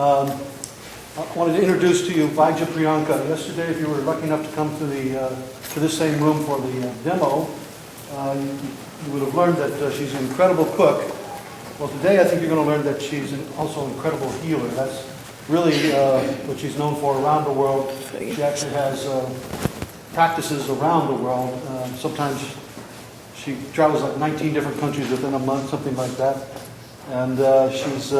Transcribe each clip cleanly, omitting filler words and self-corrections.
I wanted to introduce to you Vaidya Priyanka. Yesterday, if you were lucky enough to come to this same room for the demo, you would have learned that she's an incredible cook. Well, today I think you're going to learn that she's also an incredible healer. That's really what she's known for around the world. She actually has practices around the world. Sometimes she travels like 19 different countries within a month, something like that. And she's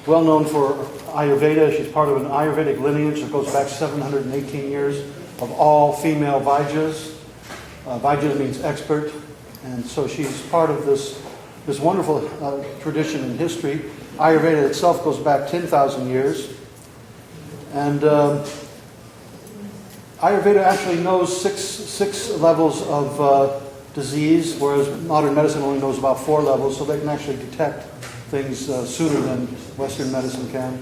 well known for Ayurveda. She's part of an Ayurvedic lineage that goes back 718 years of all female Vaidyas. Vaidya means expert. And so she's part of this wonderful tradition in history. Ayurveda itself goes back 10,000 years. And Ayurveda actually knows six levels of disease, whereas modern medicine only knows about 4 levels, so they can actually detect things sooner than Western medicine can.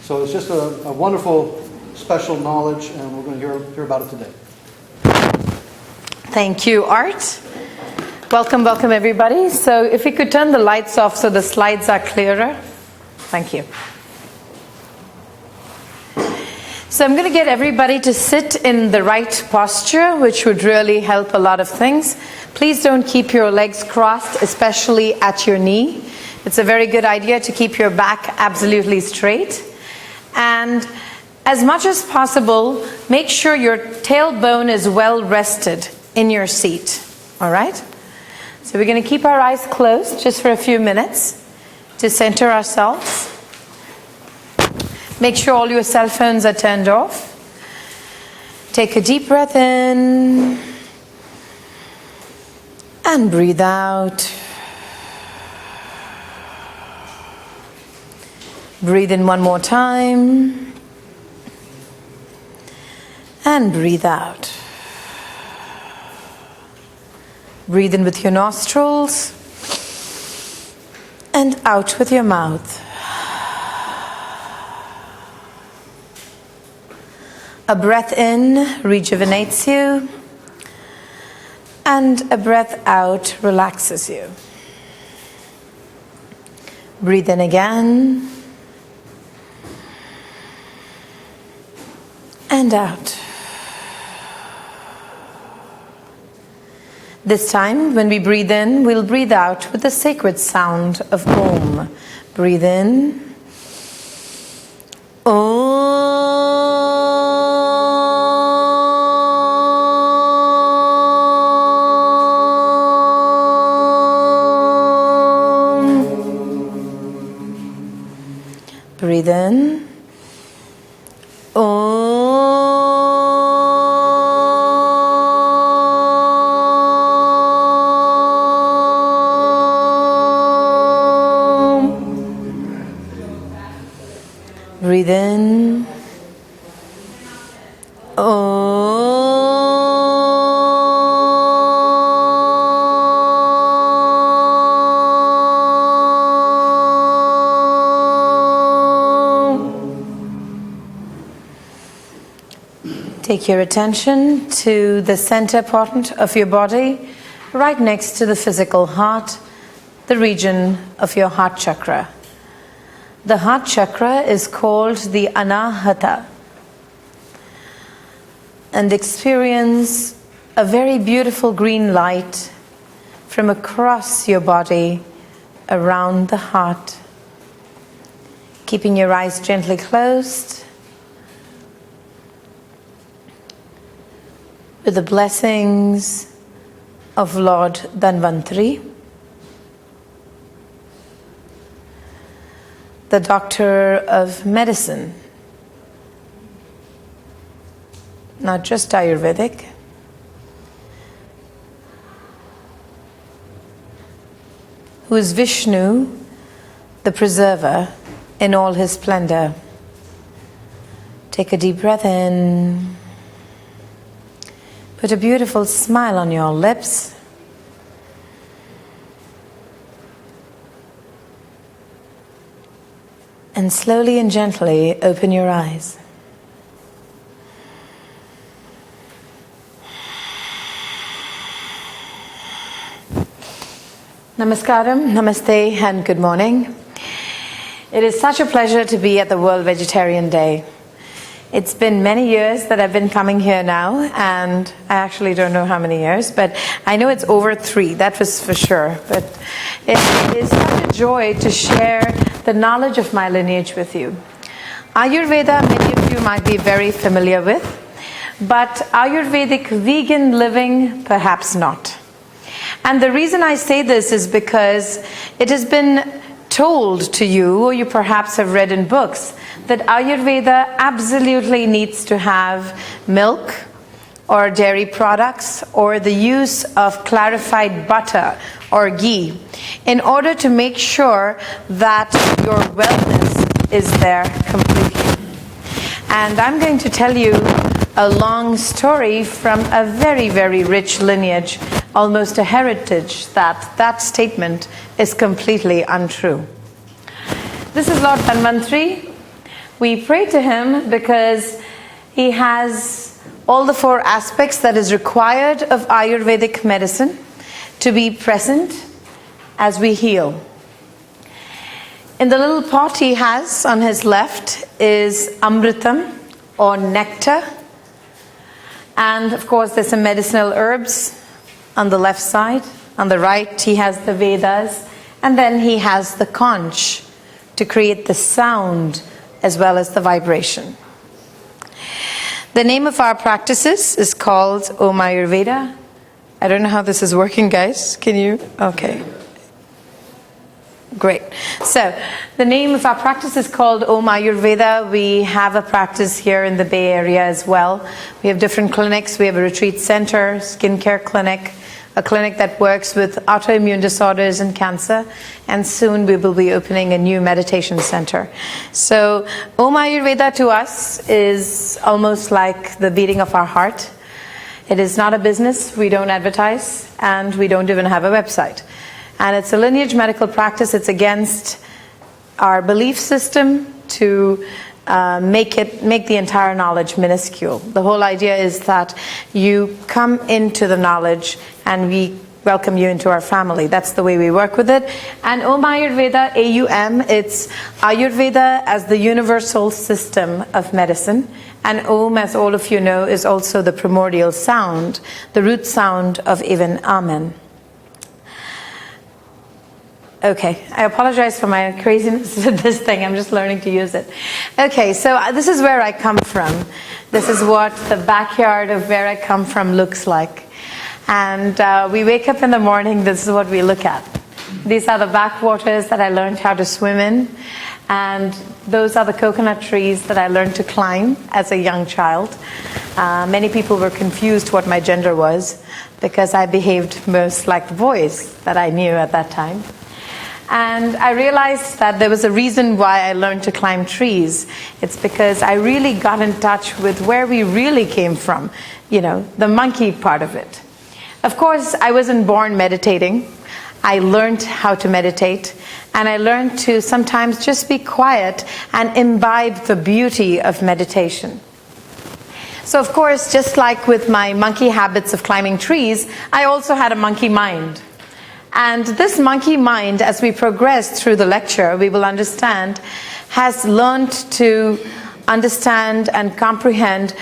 So it's just a wonderful, special knowledge, and we're going to hear about it today. Thank you, Art. Welcome everybody. So if we could turn the lights off so the slides are clearer. Thank you. So I'm going to get everybody to sit in the right posture, which would really help a lot of things. Please don't keep your legs crossed, especially at your knee. It's a very good idea to keep your back absolutely straight. And as much as possible, make sure your tailbone is well rested in your seat. All right? So we're going to keep our eyes closed just for a few minutes to center ourselves. Make sure all your cell phones are turned off. Take a deep breath in and breathe out. Breathe in one more time and breathe out. Breathe in with your nostrils and out with your mouth. A breath in rejuvenates you, and a breath out relaxes you. Breathe in again, and out. This time, when we breathe in, we'll breathe out with the sacred sound of Om. Breathe in. Om. Breathe in. Om. Breathe in. Take your attention to the center point of your body, right next to the physical heart, the region of your heart chakra. The heart chakra is called the anahata, and experience a very beautiful green light from across your body around the heart. Keeping your eyes gently closed, with the blessings of Lord Dhanvantari, the doctor of medicine, not just Ayurvedic, who is Vishnu, the preserver in all his splendor. Take a deep breath in. Put a beautiful smile on your lips. And slowly and gently open your eyes. Namaskaram, namaste, and good morning. It is such a pleasure to be at the World Vegetarian Day. It's been many years that I've been coming here now, and I actually don't know how many years, but I know it's over 3, that was for sure. But it is such a joy to share the knowledge of my lineage with you. Ayurveda, many of you might be very familiar with, but Ayurvedic vegan living, perhaps not. And the reason I say this is because it has been told to you, or you perhaps have read in books, that Ayurveda absolutely needs to have milk or dairy products or the use of clarified butter or ghee in order to make sure that your wellness is there completely. And I'm going to tell you a long story from a very, very rich lineage, almost a heritage, that statement is completely untrue. This is Lord Dhanvantri. We pray to him because he has all the 4 aspects that is required of Ayurvedic medicine to be present as we heal. In the little pot he has on his left is amritam, or nectar. And of course there's some medicinal herbs on the left side. On the right he has the Vedas, and then he has the conch to create the sound as well as the vibration. The name of our practices is called Om Ayurveda. I don't know how this is working, guys. Can you? Okay. Great. So the name of our practice is called Om Ayurveda. We have a practice here in the Bay Area as well. We have different clinics. We have a retreat center, skincare clinic, a clinic that works with autoimmune disorders and cancer, and soon we will be opening a new meditation center. So Om Ayurveda to us is almost like the beating of our heart. It is not a business, we don't advertise, and we don't even have a website. And it's a lineage medical practice. It's against our belief system to make the entire knowledge minuscule. The whole idea is that you come into the knowledge and we welcome you into our family. That's the way we work with it. And Om Ayurveda, AUM, it's Ayurveda as the universal system of medicine. And Om, as all of you know, is also the primordial sound, the root sound of even Amen. Okay, I apologize for my craziness with this thing. I'm just learning to use it. Okay, so this is where I come from. This is what the backyard of where I come from looks like. And we wake up in the morning, this is what we look at. These are the backwaters that I learned how to swim in. And those are the coconut trees that I learned to climb as a young child. Many people were confused what my gender was because I behaved most like the boys that I knew at that time. And I realized that there was a reason why I learned to climb trees. It's because I really got in touch with where we really came from, you know, the monkey part of it. Of course, I wasn't born meditating. I learned how to meditate, and I learned to sometimes just be quiet and imbibe the beauty of meditation. So of course, just like with my monkey habits of climbing trees, I also had a monkey mind. And this monkey mind, as we progress through the lecture, we will understand, has learned to understand and comprehend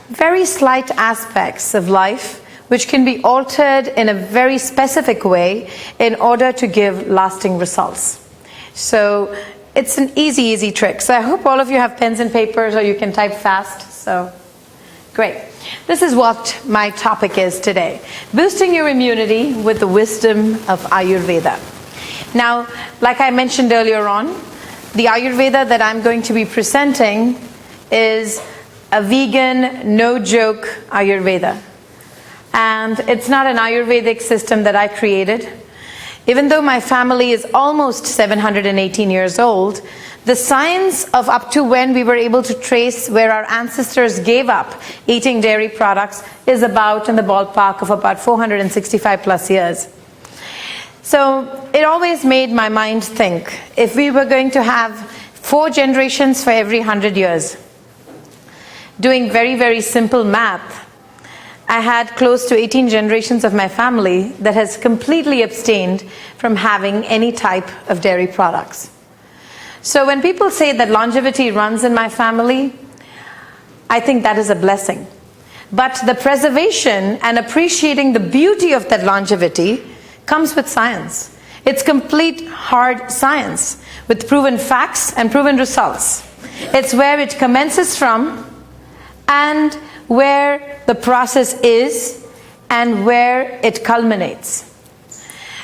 very slight aspects of life, which can be altered in a very specific way in order to give lasting results. So it's an easy trick. So I hope all of you have pens and papers, or you can type fast. So great. This is what my topic is today. Boosting your immunity with the wisdom of Ayurveda. Now, like I mentioned earlier on, the Ayurveda that I'm going to be presenting is a vegan, no-joke Ayurveda. And it's not an Ayurvedic system that I created. Even though my family is almost 718 years old, the science of up to when we were able to trace where our ancestors gave up eating dairy products is about in the ballpark of about 465 plus years. So it always made my mind think, if we were going to have 4 generations for every 100 years, doing very simple math, I had close to 18 generations of my family that has completely abstained from having any type of dairy products. So when people say that longevity runs in my family, I think that is a blessing. But the preservation and appreciating the beauty of that longevity comes with science. It's complete hard science with proven facts and proven results. It's where it commences from and where the process is and where it culminates.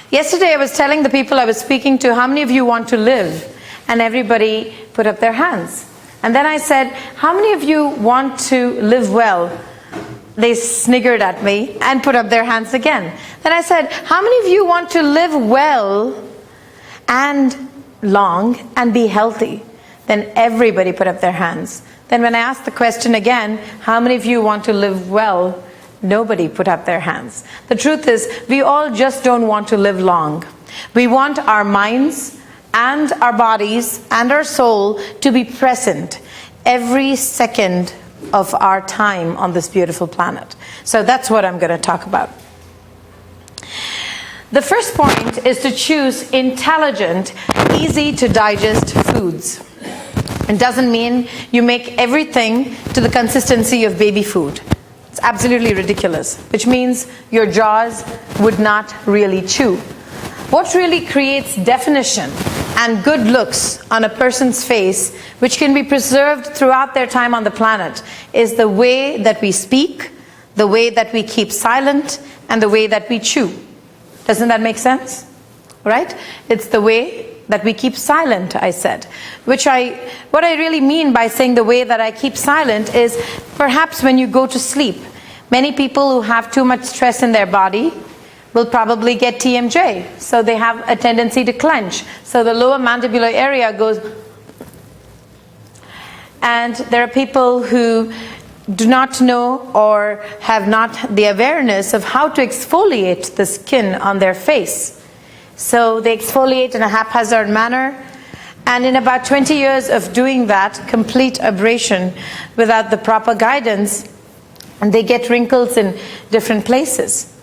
Yesterday I was telling the people I was speaking to, how many of you want to live? And everybody put up their hands. And then I said, how many of you want to live well? They sniggered at me and put up their hands again. Then I said, how many of you want to live well and long and be healthy? Then everybody put up their hands. Then when I asked the question again, how many of you want to live well? Nobody put up their hands. The truth is, we all just don't want to live long. We want our minds and our bodies and our soul to be present every second of our time on this beautiful planet. So that's what I'm going to talk about. The first point is to choose intelligent, easy to digest foods. It doesn't mean you make everything to the consistency of baby food. It's absolutely ridiculous, which means your jaws would not really chew. What really creates definition and good looks on a person's face, which can be preserved throughout their time on the planet, is the way that we speak, the way that we keep silent, and the way that we chew. Doesn't that make sense? Right? It's the way that we keep silent, I said. What I really mean by saying the way that I keep silent is perhaps when you go to sleep. Many people who have too much stress in their body will probably get TMJ. So they have a tendency to clench. So the lower mandibular area goes. And there are people who do not know or have not the awareness of how to exfoliate the skin on their face. So they exfoliate in a haphazard manner, and in about 20 years of doing that, complete abrasion without the proper guidance, and they get wrinkles in different places.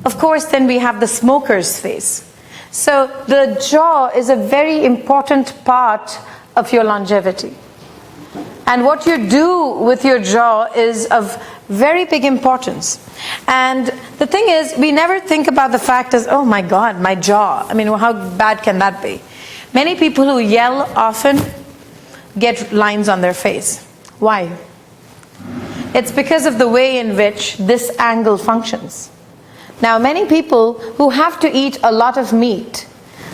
Of course, then we have the smoker's face. So the jaw is a very important part of your longevity. And what you do with your jaw is of very big importance. And the thing is, we never think about the fact as, oh my God, my jaw. I mean, how bad can that be? Many people who yell often get lines on their face. Why? It's because of the way in which this angle functions. Now, many people who have to eat a lot of meat,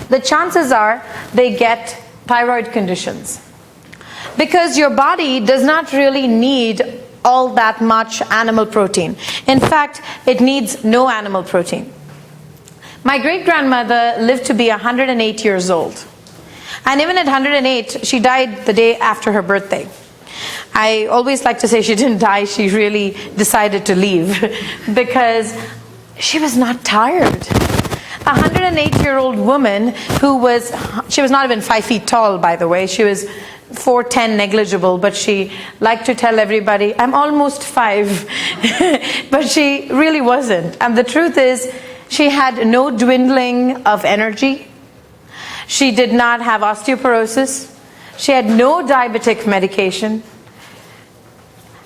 the chances are they get thyroid conditions. Because your body does not really need all that much animal protein. In fact, it needs no animal protein. My great-grandmother lived to be 108 years old. And even at 108, she died the day after her birthday. I always like to say she didn't die, she really decided to leave because she was not tired. A 108-year-old woman she was not even 5 feet tall, by the way. She was 4'10" negligible, but she liked to tell everybody, I'm almost 5. But she really wasn't. And the truth is, she had no dwindling of energy. She did not have osteoporosis. She had no diabetic medication.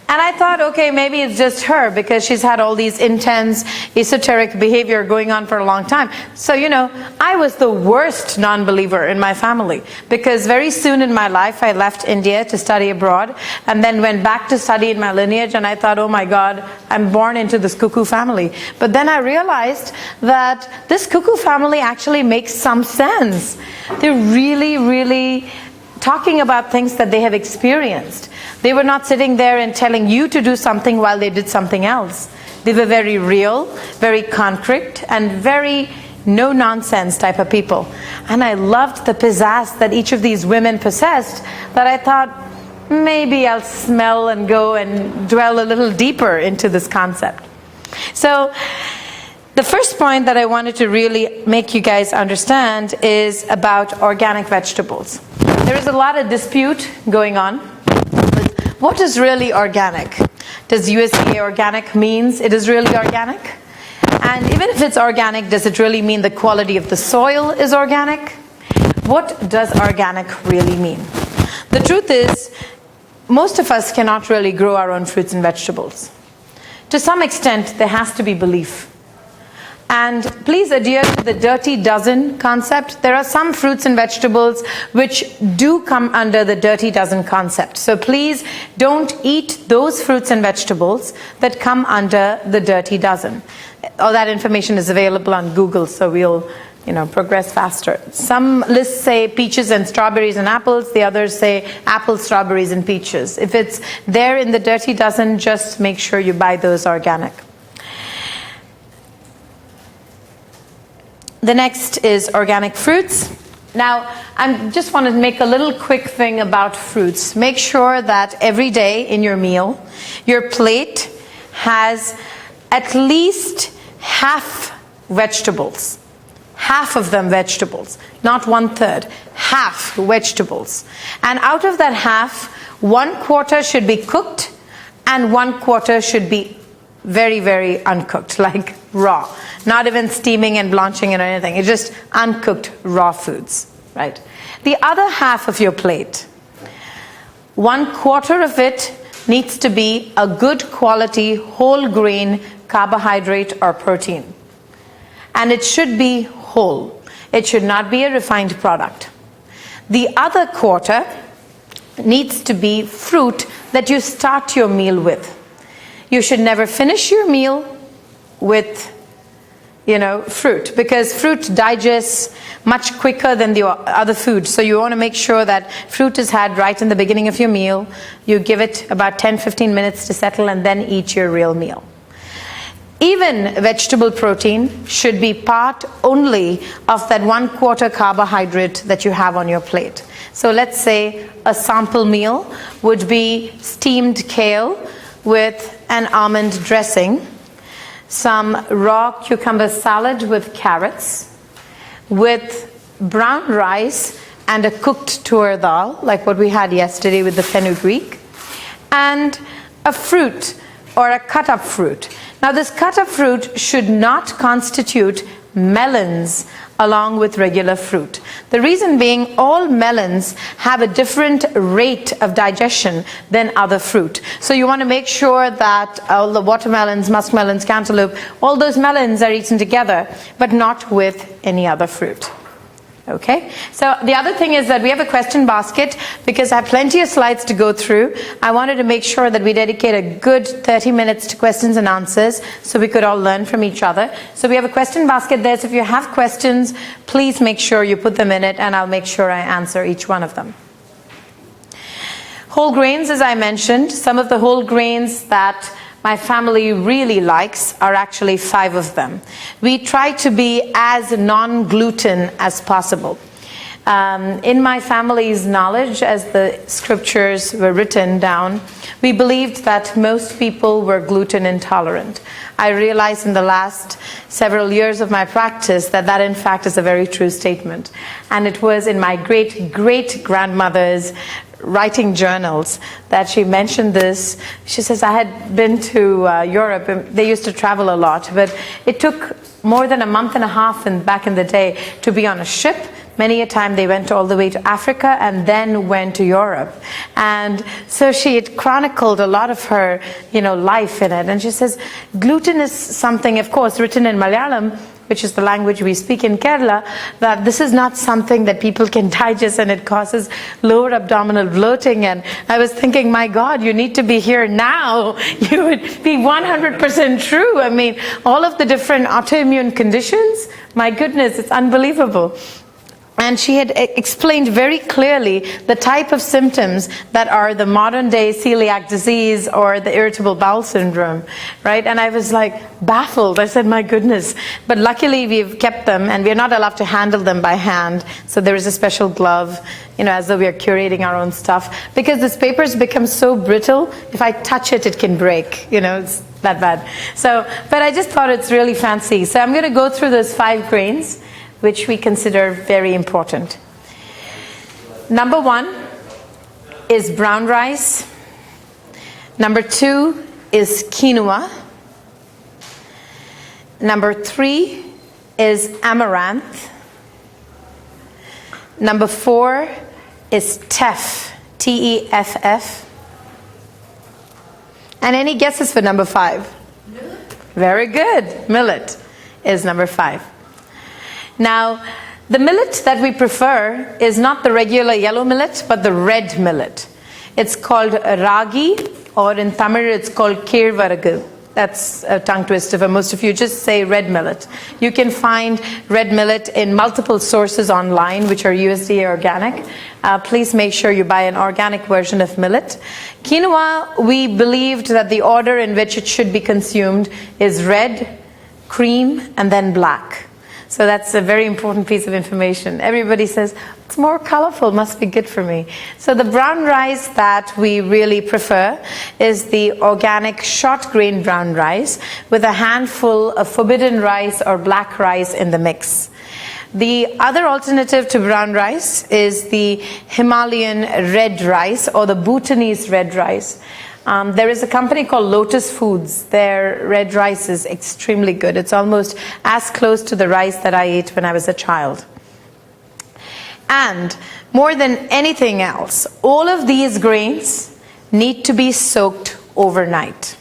And I thought, okay, maybe it's just her because she's had all these intense esoteric behavior going on for a long time. So, I was the worst non-believer in my family because very soon in my life I left India to study abroad and then went back to study in my lineage, and I thought, oh my God, I'm born into this cuckoo family. But then I realized that this cuckoo family actually makes some sense. They're really, really talking about things that they have experienced. They were not sitting there and telling you to do something while they did something else. They were very real, very concrete, and very no-nonsense type of people. And I loved the pizzazz that each of these women possessed, that I thought, maybe I'll smell and go and dwell a little deeper into this concept. So, the first point that I wanted to really make you guys understand is about organic vegetables. There is a lot of dispute going on. What is really organic? Does USDA organic means it is really organic? And even if it's organic, does it really mean the quality of the soil is organic? what does organic really mean? The truth is, most of us cannot really grow our own fruits and vegetables. To some extent, there has to be belief. And please adhere to the dirty dozen concept. There are some fruits and vegetables which do come under the dirty dozen concept. So please don't eat those fruits and vegetables that come under the dirty dozen. All that information is available on Google, so we'll progress faster. Some lists say peaches and strawberries and apples. The others say apples, strawberries, and peaches. If it's there in the dirty dozen, just make sure you buy those organic. The next is organic fruits. Now, I just want to make a little quick thing about fruits. Make sure that every day in your meal, your plate has at least half vegetables. Half of them vegetables, not 1/3, half vegetables. And out of that half, 1/4 should be cooked and 1/4 should be very, very uncooked, like raw. Not even steaming and blanching it or anything. It's just uncooked raw foods, right? The other half of your plate, 1/4 of it needs to be a good quality whole grain carbohydrate or protein. And it should be whole. It should not be a refined product. The other 1/4 needs to be fruit that you start your meal with. You should never finish your meal with fruit, because fruit digests much quicker than the other food. So you want to make sure that fruit is had right in the beginning of your meal. You give it about 10-15 minutes to settle and then eat your real meal. Even vegetable protein should be part only of that 1/4 carbohydrate that you have on your plate. So let's say a sample meal would be steamed kale with an almond dressing, some raw cucumber salad with carrots, with brown rice and a cooked tur dal, like what we had yesterday with the fenugreek, and a fruit or a cut-up fruit. Now, this cut-up fruit should not constitute melons along with regular fruit. The reason being, all melons have a different rate of digestion than other fruit. So you want to make sure that all the watermelons, muskmelons, cantaloupe, all those melons are eaten together, but not with any other fruit. Okay, so the other thing is that we have a question basket. Because I have plenty of slides to go through, I wanted to make sure that we dedicate a good 30 minutes to questions and answers so we could all learn from each other. So we have a question basket there. So if you have questions, please make sure you put them in it and I'll make sure I answer each one of them. Whole grains, as I mentioned, some of the whole grains that my family really likes are actually 5 of them. We try to be as non-gluten as possible. In my family's knowledge, as the scriptures were written down, we believed that most people were gluten intolerant. I realized in the last several years of my practice that that in fact is a very true statement. And it was in my great-great-grandmother's writing journals that she mentioned this. She says, I had been to Europe, and they used to travel a lot, but it took more than a month and a half back in the day to be on a ship. Many a time they went all the way to Africa and then went to Europe. And so she had chronicled a lot of her, life in it. And she says, gluten is something, of course, written in Malayalam, which is the language we speak in Kerala, that this is not something that people can digest and it causes lower abdominal bloating. And I was thinking, my God, you need to be here now. You would be 100% true. I mean, all of the different autoimmune conditions, my goodness, it's unbelievable. And she had explained very clearly the type of symptoms that are the modern day celiac disease or the irritable bowel syndrome, right? And I was like baffled. I said, my goodness. But luckily we've kept them and we're not allowed to handle them by hand. So there is a special glove, as though we are curating our own stuff. Because this paper's become so brittle, if I touch it, it can break. It's that bad. So, but I just thought it's really fancy. So I'm going to go through those 5 grains, which we consider very important. Number 1 is brown rice. Number 2 is quinoa. Number 3 is amaranth. Number 4 is teff, T-E-F-F. And any guesses for number 5? Very good. Millet is number 5. Now, the millet that we prefer is not the regular yellow millet, but the red millet. It's called ragi, or in Tamil it's called kervaragu. That's a tongue twister for most of you. Just say red millet. You can find red millet in multiple sources online, which are USDA organic. Please make sure you buy an organic version of millet. Quinoa, we believed that the order in which it should be consumed is red, cream, and then black. So that's a very important piece of information. Everybody says, it's more colorful, must be good for me. So the brown rice that we really prefer is the organic short grain brown rice with a handful of forbidden rice or black rice in the mix. The other alternative to brown rice is the Himalayan red rice or the Bhutanese red rice. There is a company called Lotus Foods. Their red rice is extremely good. It's almost as close to the rice that I ate when I was a child. And more than anything else, all of these grains need to be soaked overnight.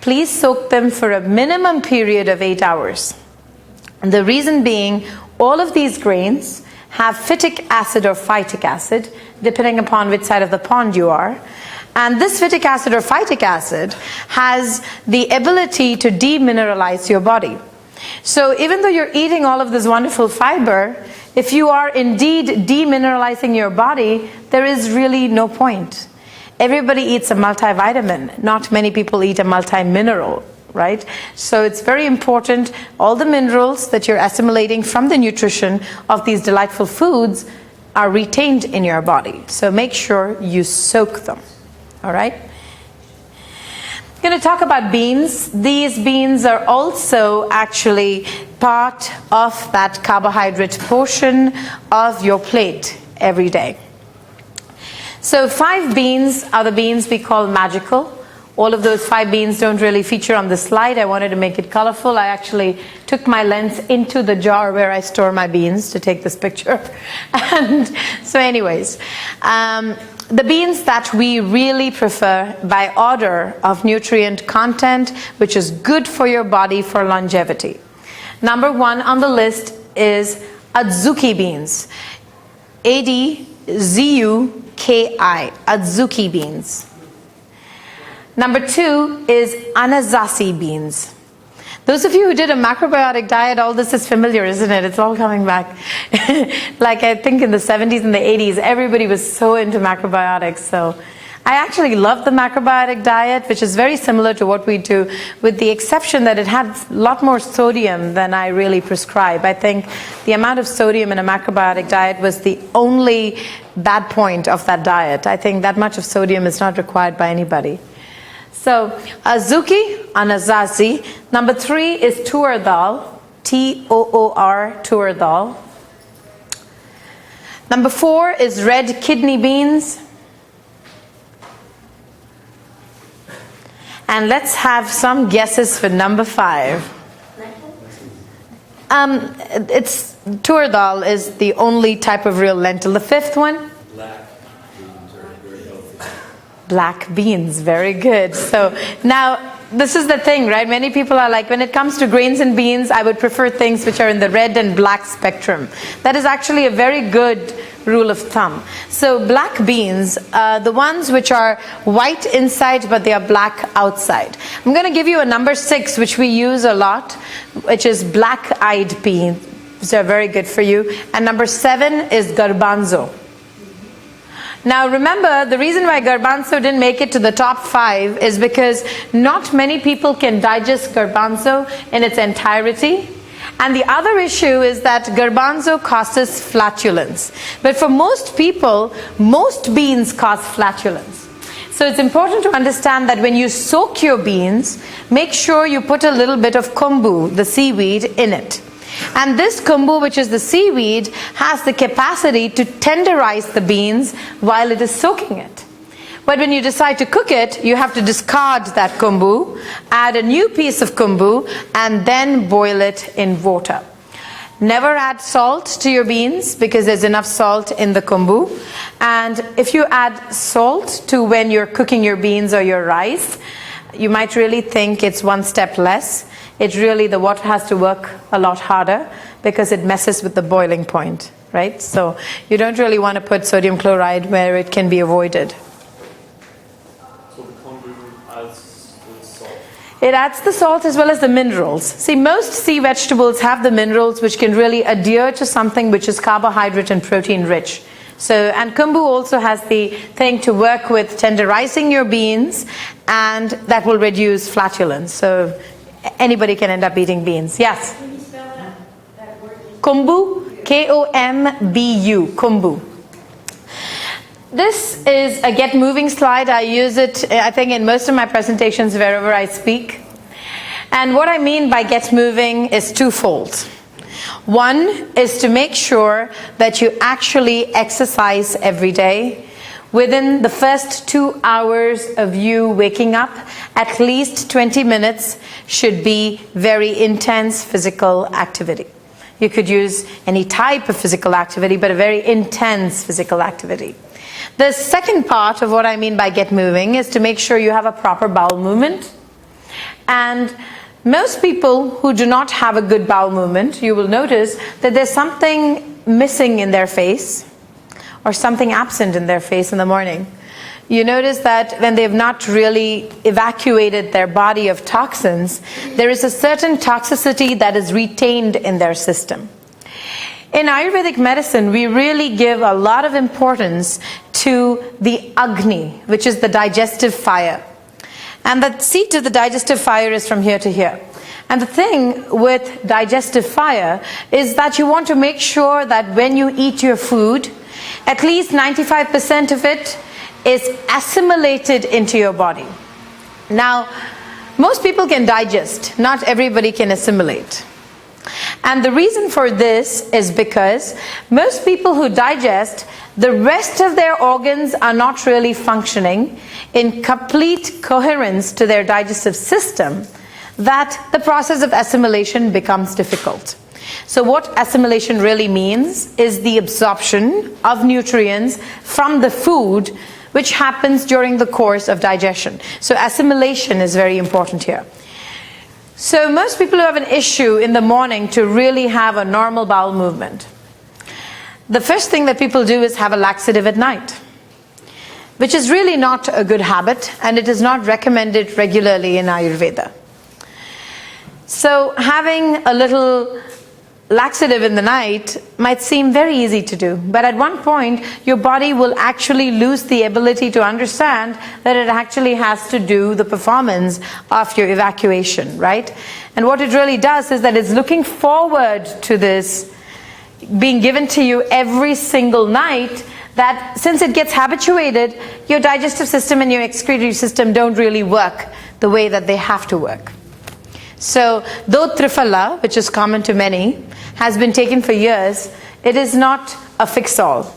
Please soak them for a minimum period of 8 hours. And the reason being, all of these grains have phytic acid or phytic acid, depending upon which side of the pond you are. And this phytic acid or phytic acid has the ability to demineralize your body. So even though you're eating all of this wonderful fiber, if you are indeed demineralizing your body, there is really no point. Everybody eats a multivitamin. Not many people eat a multimineral, right? So it's very important, all the minerals that you're assimilating from the nutrition of these delightful foods are retained in your body. So make sure you soak them. All right. I'm going to talk about beans. These beans are also actually part of that carbohydrate portion of your plate every day. So 5 beans are the beans we call magical. All of those 5 beans don't really feature on the slide. I wanted to make it colorful. I actually took my lens into the jar where I store my beans to take this picture. And so anyways, the beans that we really prefer by order of nutrient content, which is good for your body for longevity. Number 1 on the list is adzuki beans. A-D-Z-U-K-I, adzuki beans. Number 2 is anasazi beans. Those of you who did a macrobiotic diet, all this is familiar, isn't it? It's all coming back. Like I think in the 70s and the 80s, everybody was so into macrobiotics. So I actually love the macrobiotic diet, which is very similar to what we do, with the exception that it had a lot more sodium than I really prescribe. I think the amount of sodium in a macrobiotic diet was the only bad point of that diet. I think that much of sodium is not required by anybody. So, azuki, anasazi. Number 3 is tur dal, T-O-O-R, tur dal. Number 4 is red kidney beans. And let's have some guesses for number 5. It's tur dal is the only type of real lentil. The 5th one? Black beans, very good. So now this is the thing, right? Many people are like, when it comes to grains and beans, I would prefer things which are in the red and black spectrum. That is actually a very good rule of thumb. So black beans, the ones which are white inside but they are black outside. I'm going to give you a number 6 which we use a lot, which is black-eyed beans. They're very good for you. And number 7 is garbanzo. Now remember, the reason why garbanzo didn't make it to the top 5 is because not many people can digest garbanzo in its entirety. And the other issue is that garbanzo causes flatulence. But for most people, most beans cause flatulence. So it's important to understand that when you soak your beans, make sure you put a little bit of kombu, the seaweed, in it. And this kombu, which is the seaweed, has the capacity to tenderize the beans while it is soaking it. But when you decide to cook it, you have to discard that kombu, add a new piece of kombu, and then boil it in water. Never add salt to your beans because there's enough salt in the kombu. And if you add salt to when you're cooking your beans or your rice, you might really think it's one step less. It really, the water has to work a lot harder because it messes with the boiling point, right? So you don't really want to put sodium chloride where it can be avoided. So the kombu adds the salt. It adds the salt as well as the minerals. See, most sea vegetables have the minerals which can really adhere to something which is carbohydrate and protein rich. So, and kombu also has the thing to work with tenderizing your beans, and that will reduce flatulence. So anybody can end up eating beans. Yes? Can you spell that word? Kombu, K-O-M-B-U, kombu. This is a get moving slide. I use it, I think, in most of my presentations wherever I speak. And what I mean by get moving is twofold. One is to make sure that you actually exercise every day. Within the first 2 hours of you waking up, at least 20 minutes should be very intense physical activity. You could use any type of physical activity, but a very intense physical activity. The second part of what I mean by get moving is to make sure you have a proper bowel movement. And most people who do not have a good bowel movement, you will notice that there's something missing in their face or something absent in their face in the morning. You notice that when they've not really evacuated their body of toxins, there is a certain toxicity that is retained in their system. In Ayurvedic medicine, we really give a lot of importance to the Agni, which is the digestive fire. And the seat of the digestive fire is from here to here. And the thing with digestive fire is that you want to make sure that when you eat your food, at least 95% of it is assimilated into your body. Now, most people can digest, not everybody can assimilate. And the reason for this is because most people who digest, the rest of their organs are not really functioning in complete coherence to their digestive system, that the process of assimilation becomes difficult. So what assimilation really means is the absorption of nutrients from the food which happens during the course of digestion. So assimilation is very important here. So most people who have an issue in the morning to really have a normal bowel movement, the first thing that people do is have a laxative at night, which is really not a good habit, and it is not recommended regularly in Ayurveda. So having a little laxative in the night might seem very easy to do, but at one point your body will actually lose the ability to understand that it actually has to do the performance of your evacuation, right? And what it really does is that it's looking forward to this being given to you every single night, that since it gets habituated, your digestive system and your excretory system don't really work the way that they have to work. So though Triphala, which is common to many, has been taken for years, it is not a fix-all.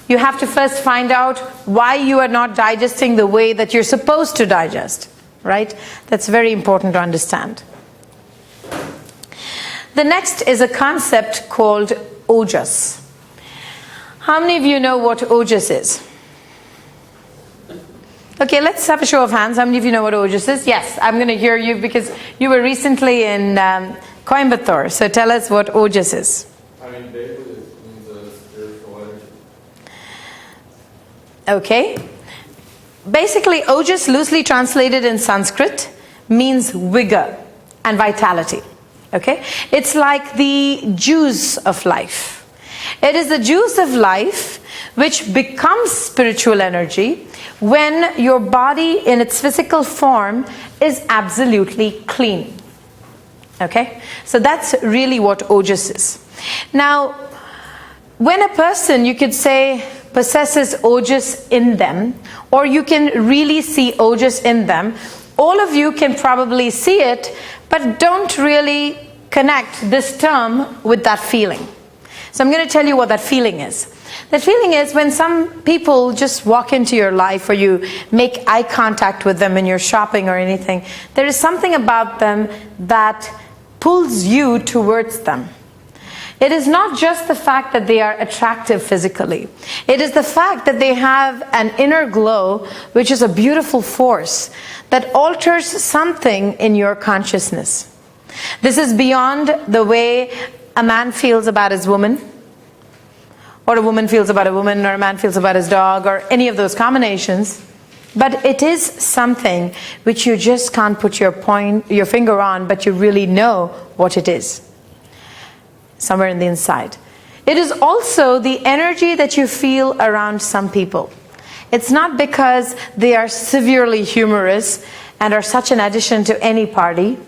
You have to first find out why you are not digesting the way that you're supposed to digest, right? That's very important to understand. The next is a concept called ojas. How many of you know what ojas is? Okay, let's have a show of hands. How many of you know what ojas is? Yes, I'm going to hear you because you were recently in Coimbatore. So tell us what ojas is. I mean, basically it means a spiritual energy. Okay. Basically, ojas, loosely translated in Sanskrit, means vigor and vitality. Okay? It's like the juice of life. It is the juice of life which becomes spiritual energy when your body in its physical form is absolutely clean. Okay? So that's really what ojas is. Now, when a person, you could say, possesses ojas in them, or you can really see ojas in them, all of you can probably see it, but don't really connect this term with that feeling. So I'm going to tell you what that feeling is. That feeling is when some people just walk into your life, or you make eye contact with them when you're shopping or anything. There is something about them that pulls you towards them. It is not just the fact that they are attractive physically. It is the fact that they have an inner glow, which is a beautiful force that alters something in your consciousness. This is beyond the way a man feels about his woman, or a woman feels about a woman, or a man feels about his dog, or any of those combinations. But it is something which you just can't put your finger on, but you really know what it is. Somewhere in the inside. It is also the energy that you feel around some people. It's not because they are severely humorous and are such an addition to any party.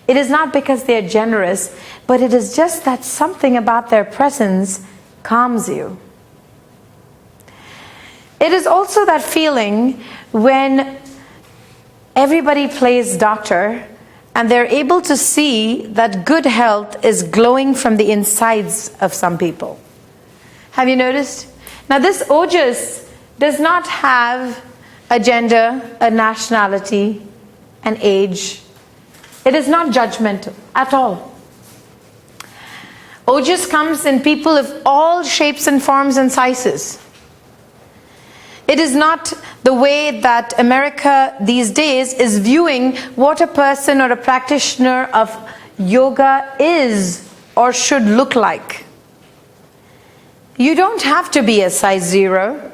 It is not because they are generous, but it is just that something about their presence calms you. It is also that feeling when everybody plays doctor and they're able to see that good health is glowing from the insides of some people. Have you noticed? Now this ojas does not have a gender, a nationality, an age. It is not judgmental at all. Ojas comes in people of all shapes and forms and sizes. It is not the way that America these days is viewing what a person or a practitioner of yoga is or should look like. You don't have to be a size 0.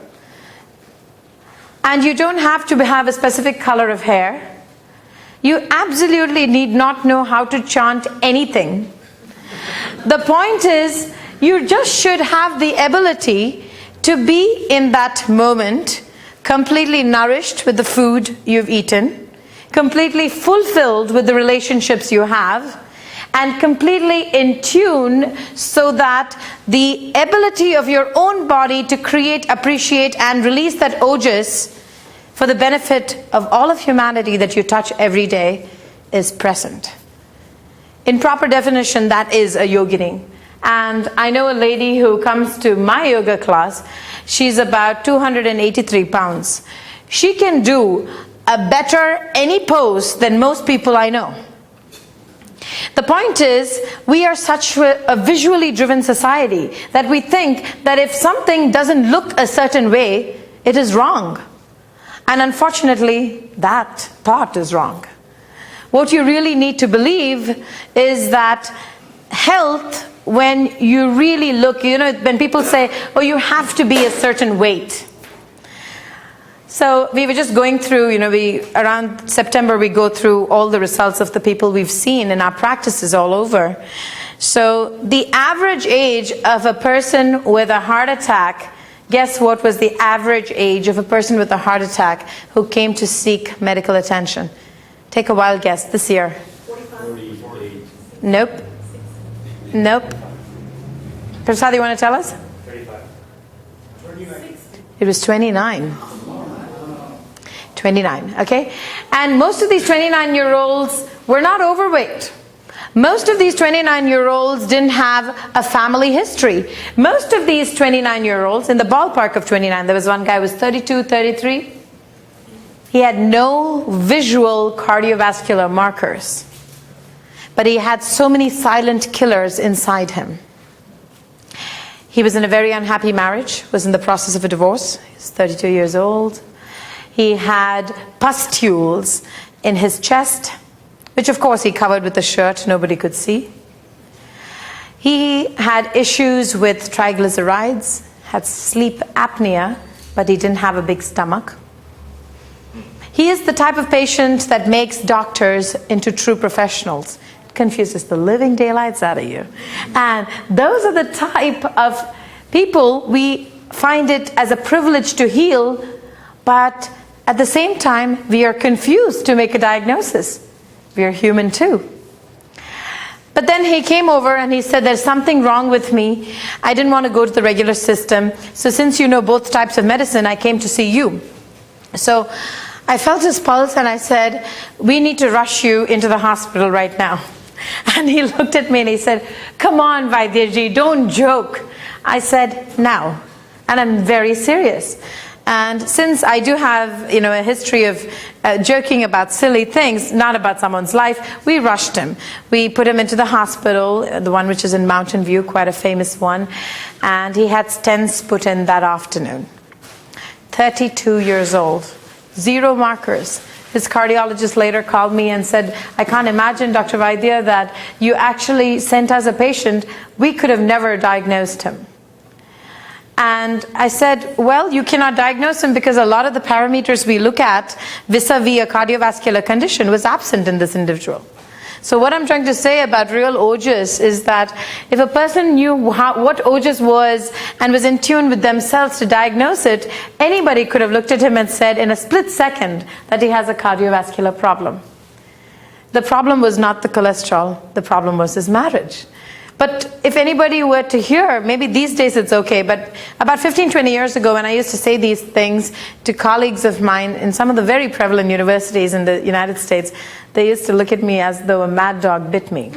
And you don't have to have a specific color of hair. You absolutely need not know how to chant anything. The point is, you just should have the ability to be in that moment, completely nourished with the food you've eaten, completely fulfilled with the relationships you have, and completely in tune so that the ability of your own body to create, appreciate, and release that ojas for the benefit of all of humanity that you touch every day is present. In proper definition, that is a yogini. And I know a lady who comes to my yoga class. She's about 283 pounds. She can do a better any pose than most people I know. The point is, we are such a visually driven society that we think that if something doesn't look a certain way, it is wrong. And unfortunately, that thought is wrong. What you really need to believe is that health, when you really look, when people say, oh, you have to be a certain weight. So we were just going through, around September, we go through all the results of the people we've seen in our practices all over. So the average age of a person with a heart attack, guess what was the average age of a person with a heart attack who came to seek medical attention? Take a wild guess, this year. 48. Nope. Nope. Prasad, you want to tell us? 35. 29. It was 29. 29, okay? And most of these 29-year-olds were not overweight. Most of these 29-year-olds didn't have a family history. Most of these 29-year-olds, in the ballpark of 29, there was one guy who was 32, 33. He had no visual cardiovascular markers. But he had so many silent killers inside him. He was in a very unhappy marriage, was in the process of a divorce. He was 32 years old. He had pustules in his chest, which of course he covered with a shirt nobody could see. He had issues with triglycerides, had sleep apnea, but he didn't have a big stomach. He is the type of patient that makes doctors into true professionals. It confuses the living daylights out of you. And those are the type of people we find it as a privilege to heal, but at the same time, we are confused to make a diagnosis. We are human too. But then he came over and he said, there's something wrong with me. I didn't want to go to the regular system. So since you know both types of medicine, I came to see you. So I felt his pulse and I said, we need to rush you into the hospital right now. And he looked at me and he said, come on, Vaidya ji, don't joke. I said, now. And I'm very serious. And since I do have, a history of joking about silly things, not about someone's life, we rushed him. We put him into the hospital, the one which is in Mountain View, quite a famous one, and he had stents put in that afternoon. 32 years old, 0 markers. His cardiologist later called me and said, I can't imagine, Dr. Vaidya, that you actually sent us a patient. We could have never diagnosed him. And I said, well, you cannot diagnose him because a lot of the parameters we look at vis-a-vis a cardiovascular condition was absent in this individual. So what I'm trying to say about real ojas is that if a person knew what ojas was and was in tune with themselves to diagnose it, anybody could have looked at him and said in a split second that he has a cardiovascular problem. The problem was not the cholesterol, the problem was his marriage. But if anybody were to hear, maybe these days it's okay, but about 15, 20 years ago when I used to say these things to colleagues of mine in some of the very prevalent universities in the United States, they used to look at me as though a mad dog bit me.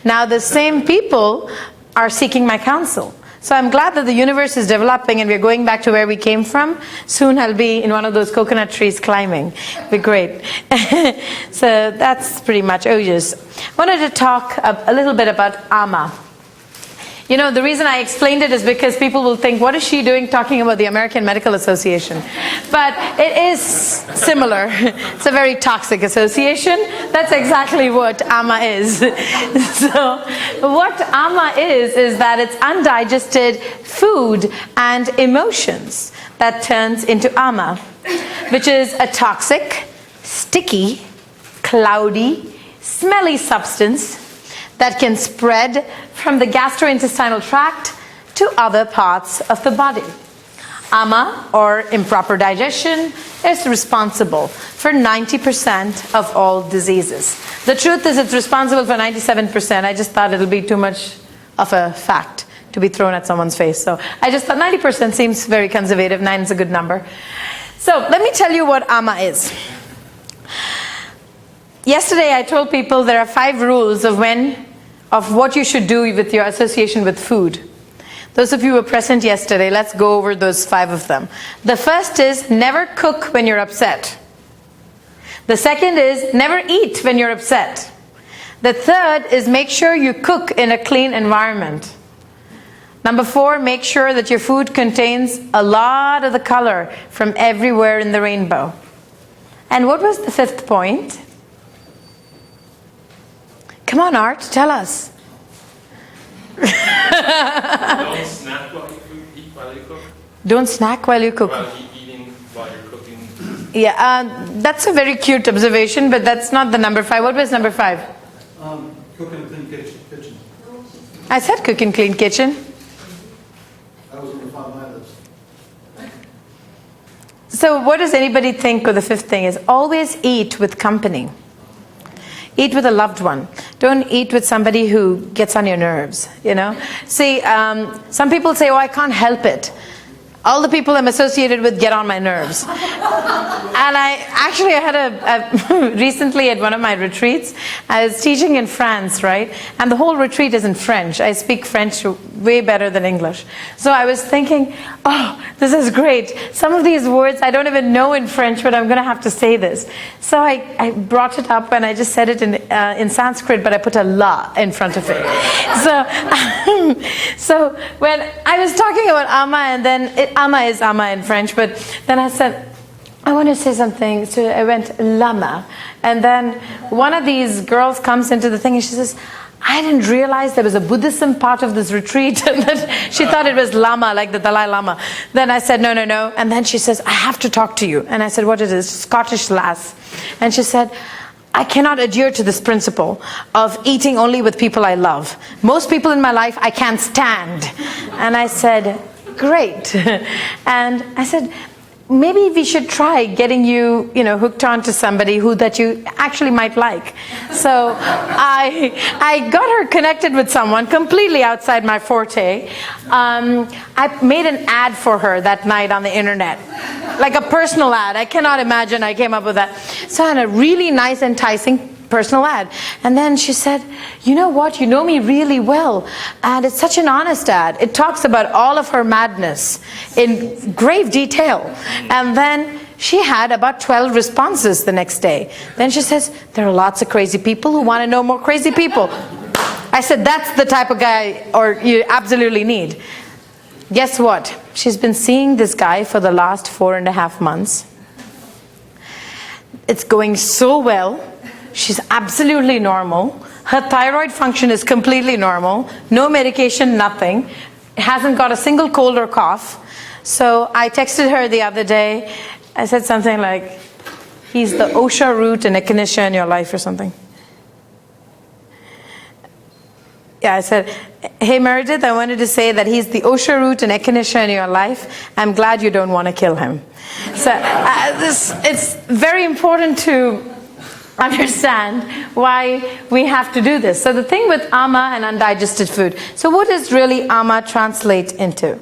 Now the same people are seeking my counsel. So I'm glad that the universe is developing and we're going back to where we came from. Soon I'll be in one of those coconut trees climbing. It'll be great. So that's pretty much ojas. I wanted to talk a little bit about amma. The reason I explained it is because people will think, what is she doing talking about the American Medical Association? But it is similar. It's a very toxic association. That's exactly what amma is. So what amma is that it's undigested food and emotions that turns into amma, which is a toxic, sticky, cloudy, smelly substance that can spread from the gastrointestinal tract to other parts of the body. Amma, or improper digestion, is responsible for 90% of all diseases. The truth is it's responsible for 97%. I just thought it'll be too much of a fact to be thrown at someone's face. So I just thought 90% seems very conservative. 9 is a good number. So let me tell you what amma is. Yesterday I told people there are 5 rules of what you should do with your association with food. Those of you who were present yesterday, let's go over those 5 of them. The first is never cook when you're upset. The second is never eat when you're upset. The third is make sure you cook in a clean environment. Number 4, make sure that your food contains a lot of the color from everywhere in the rainbow. And what was the 5th point? Come on, Art, tell us. Don't snack while you cook. Don't snack while you cook. While eating while you're cooking. Yeah, that's a very cute observation, but that's not the number 5. What was number 5? Cook in a clean kitchen. I said cook in clean kitchen. That was number 5 on my list. So what does anybody think of the 5th thing is always eat with company. Eat with a loved one. Don't eat with somebody who gets on your nerves, See, some people say, oh, I can't help it. All the people I'm associated with get on my nerves. And I had recently at one of my retreats, I was teaching in France, right? And the whole retreat is in French. I speak French way better than English. So I was thinking, oh, this is great. Some of these words I don't even know in French, but I'm going to have to say this. So I brought it up and I just said it in Sanskrit, but I put a la in front of it. So when I was talking about amma, and then amma is amma in French, but then I said, I want to say something. So I went lama. And then one of these girls comes into the thing and she says, I didn't realize there was a Buddhism part of this retreat. And then she thought it was Lama, like the Dalai Lama. Then I said, no. And then she says, I have to talk to you. And I said, what is it? Scottish lass. And she said, I cannot adhere to this principle of eating only with people I love. Most people in my life I can't stand. And I said, great. And I said, maybe we should try getting you, hooked on to somebody that you actually might like. So I got her connected with someone completely outside my forte. I made an ad for her that night on the internet, like a personal ad. I cannot imagine I came up with that. So I had a really nice, enticing personal ad. And then she said, you know what, you know me really well, and it's such an honest ad. It talks about all of her madness in grave detail. And then she had about 12 responses the next day. Then she says, there are lots of crazy people who want to know more crazy people. I said, that's the type of guy you absolutely need. Guess what? She's been seeing this guy for the last 4.5 months. It's going so well. She's absolutely normal. Her thyroid function is completely normal. No medication, nothing. Hasn't got a single cold or cough. So I texted her the other day. I said something like, he's the osha root and echinacea in your life or something. Yeah, I said, hey Meredith, I wanted to say that he's the osha root and echinacea in your life. I'm glad you don't want to kill him. So it's very important to understand why we have to do this. So the thing with amma and undigested food. So what does really amma translate into?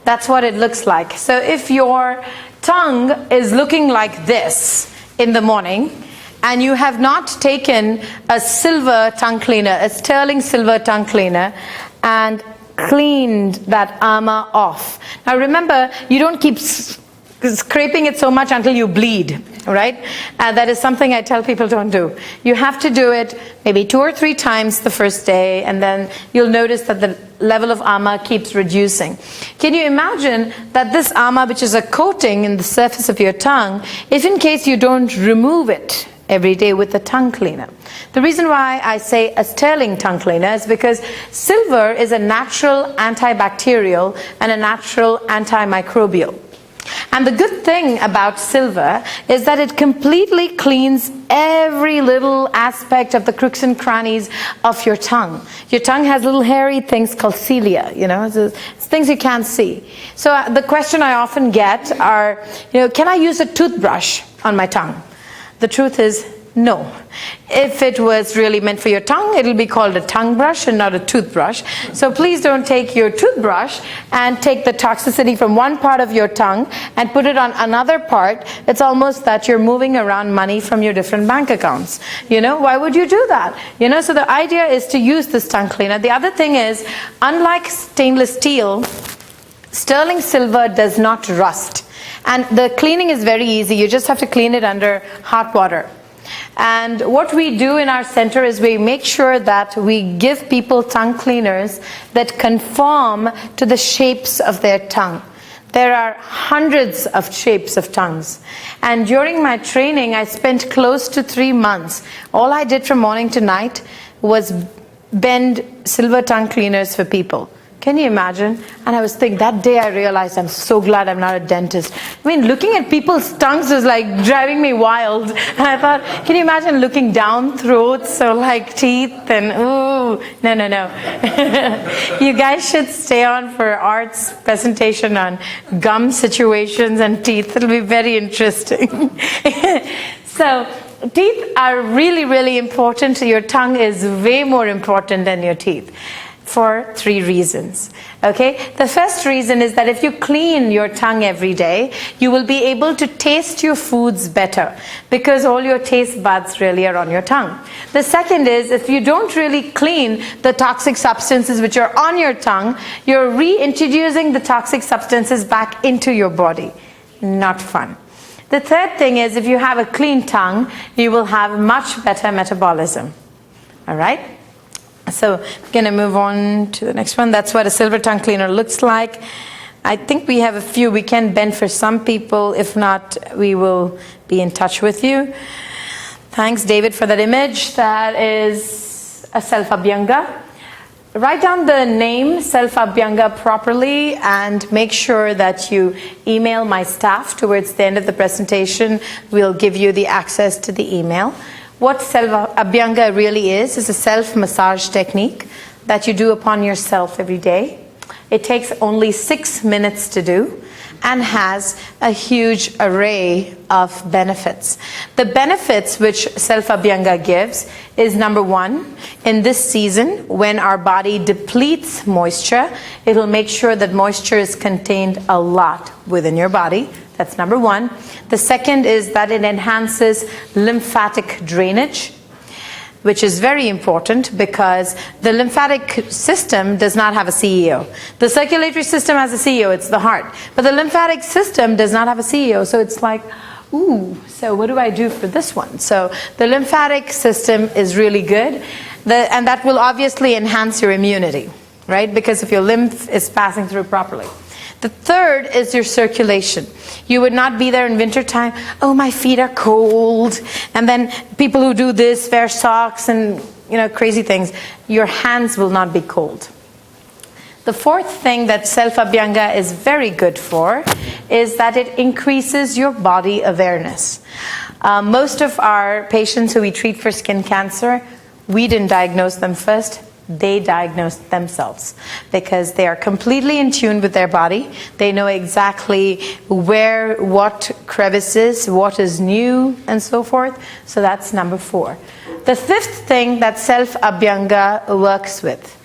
That's what it looks like. So if your tongue is looking like this in the morning, and you have not taken a silver tongue cleaner, a sterling silver tongue cleaner, and cleaned that amma off. Now remember, you don't keep scraping it so much until you bleed, right? That is something I tell people don't do. You have to do it maybe 2 or 3 times the first day, and then you'll notice that the level of amma keeps reducing. Can you imagine that this amma, which is a coating in the surface of your tongue, if in case you don't remove it every day with a tongue cleaner. The reason why I say a sterling tongue cleaner is because silver is a natural antibacterial and a natural antimicrobial. And the good thing about silver is that it completely cleans every little aspect of the crooks and crannies of your tongue. Your tongue has little hairy things called cilia, it's things you can't see. So the question I often get are, can I use a toothbrush on my tongue? The truth is, no. If it was really meant for your tongue, it'll be called a tongue brush and not a toothbrush. So please don't take your toothbrush and take the toxicity from one part of your tongue and put it on another part. It's almost that you're moving around money from your different bank accounts. Why would you do that? So the idea is to use this tongue cleaner. The other thing is, unlike stainless steel, sterling silver does not rust. And the cleaning is very easy. You just have to clean it under hot water. And what we do in our center is we make sure that we give people tongue cleaners that conform to the shapes of their tongue. There are hundreds of shapes of tongues. And during my training, I spent close to 3 months. All I did from morning to night was bend silver tongue cleaners for people. Can you imagine? And I was thinking, that day I realized I'm so glad I'm not a dentist. Looking at people's tongues was like driving me wild. And I thought, can you imagine looking down throats or like teeth and ooh, no. You guys should stay on for Art's presentation on gum situations and teeth. It'll be very interesting. So teeth are really, really important. Your tongue is way more important than your teeth. For 3 reasons. Okay, the first reason is that if you clean your tongue every day, you will be able to taste your foods better because all your taste buds really are on your tongue. The second is, if you don't really clean the toxic substances which are on your tongue, you're reintroducing the toxic substances back into your body. Not fun. The third thing is, if you have a clean tongue, you will have much better metabolism. All right? So we're going to move on to the next one. That's what a silver tongue cleaner looks like. I think we have a few we can bend for some people. If not, we will be in touch with you. Thanks, David, for that image. That is a self-abhyanga. Write down the name self-abhyanga properly and make sure that you email my staff towards the end of the presentation. We'll give you the access to the email. What self-abhyanga really is a self-massage technique that you do upon yourself every day. It takes only 6 minutes to do and has a huge array of benefits. The benefits which self-abhyanga gives is, number 1, in this season when our body depletes moisture, it will make sure that moisture is contained a lot within your body. That's number 1. The second is that it enhances lymphatic drainage. which is very important because the lymphatic system does not have a CEO. The circulatory system has a CEO, it's the heart. But the lymphatic system does not have a CEO, so it's like, ooh, so what do I do for this one? So the lymphatic system is really good, and that will obviously enhance your immunity, right? Because if your lymph is passing through properly. The third is your circulation. You would not be there in wintertime, oh, my feet are cold, and then people who do this wear socks and crazy things. Your hands will not be cold. The fourth thing that self-abhyanga is very good for is that it increases your body awareness. Most of our patients who we treat for skin cancer, we didn't diagnose them first. They diagnosed themselves because they are completely in tune with their body. They know exactly where, what crevices, what is new, and so forth. So that's number 4. The fifth thing that self-abhyanga works with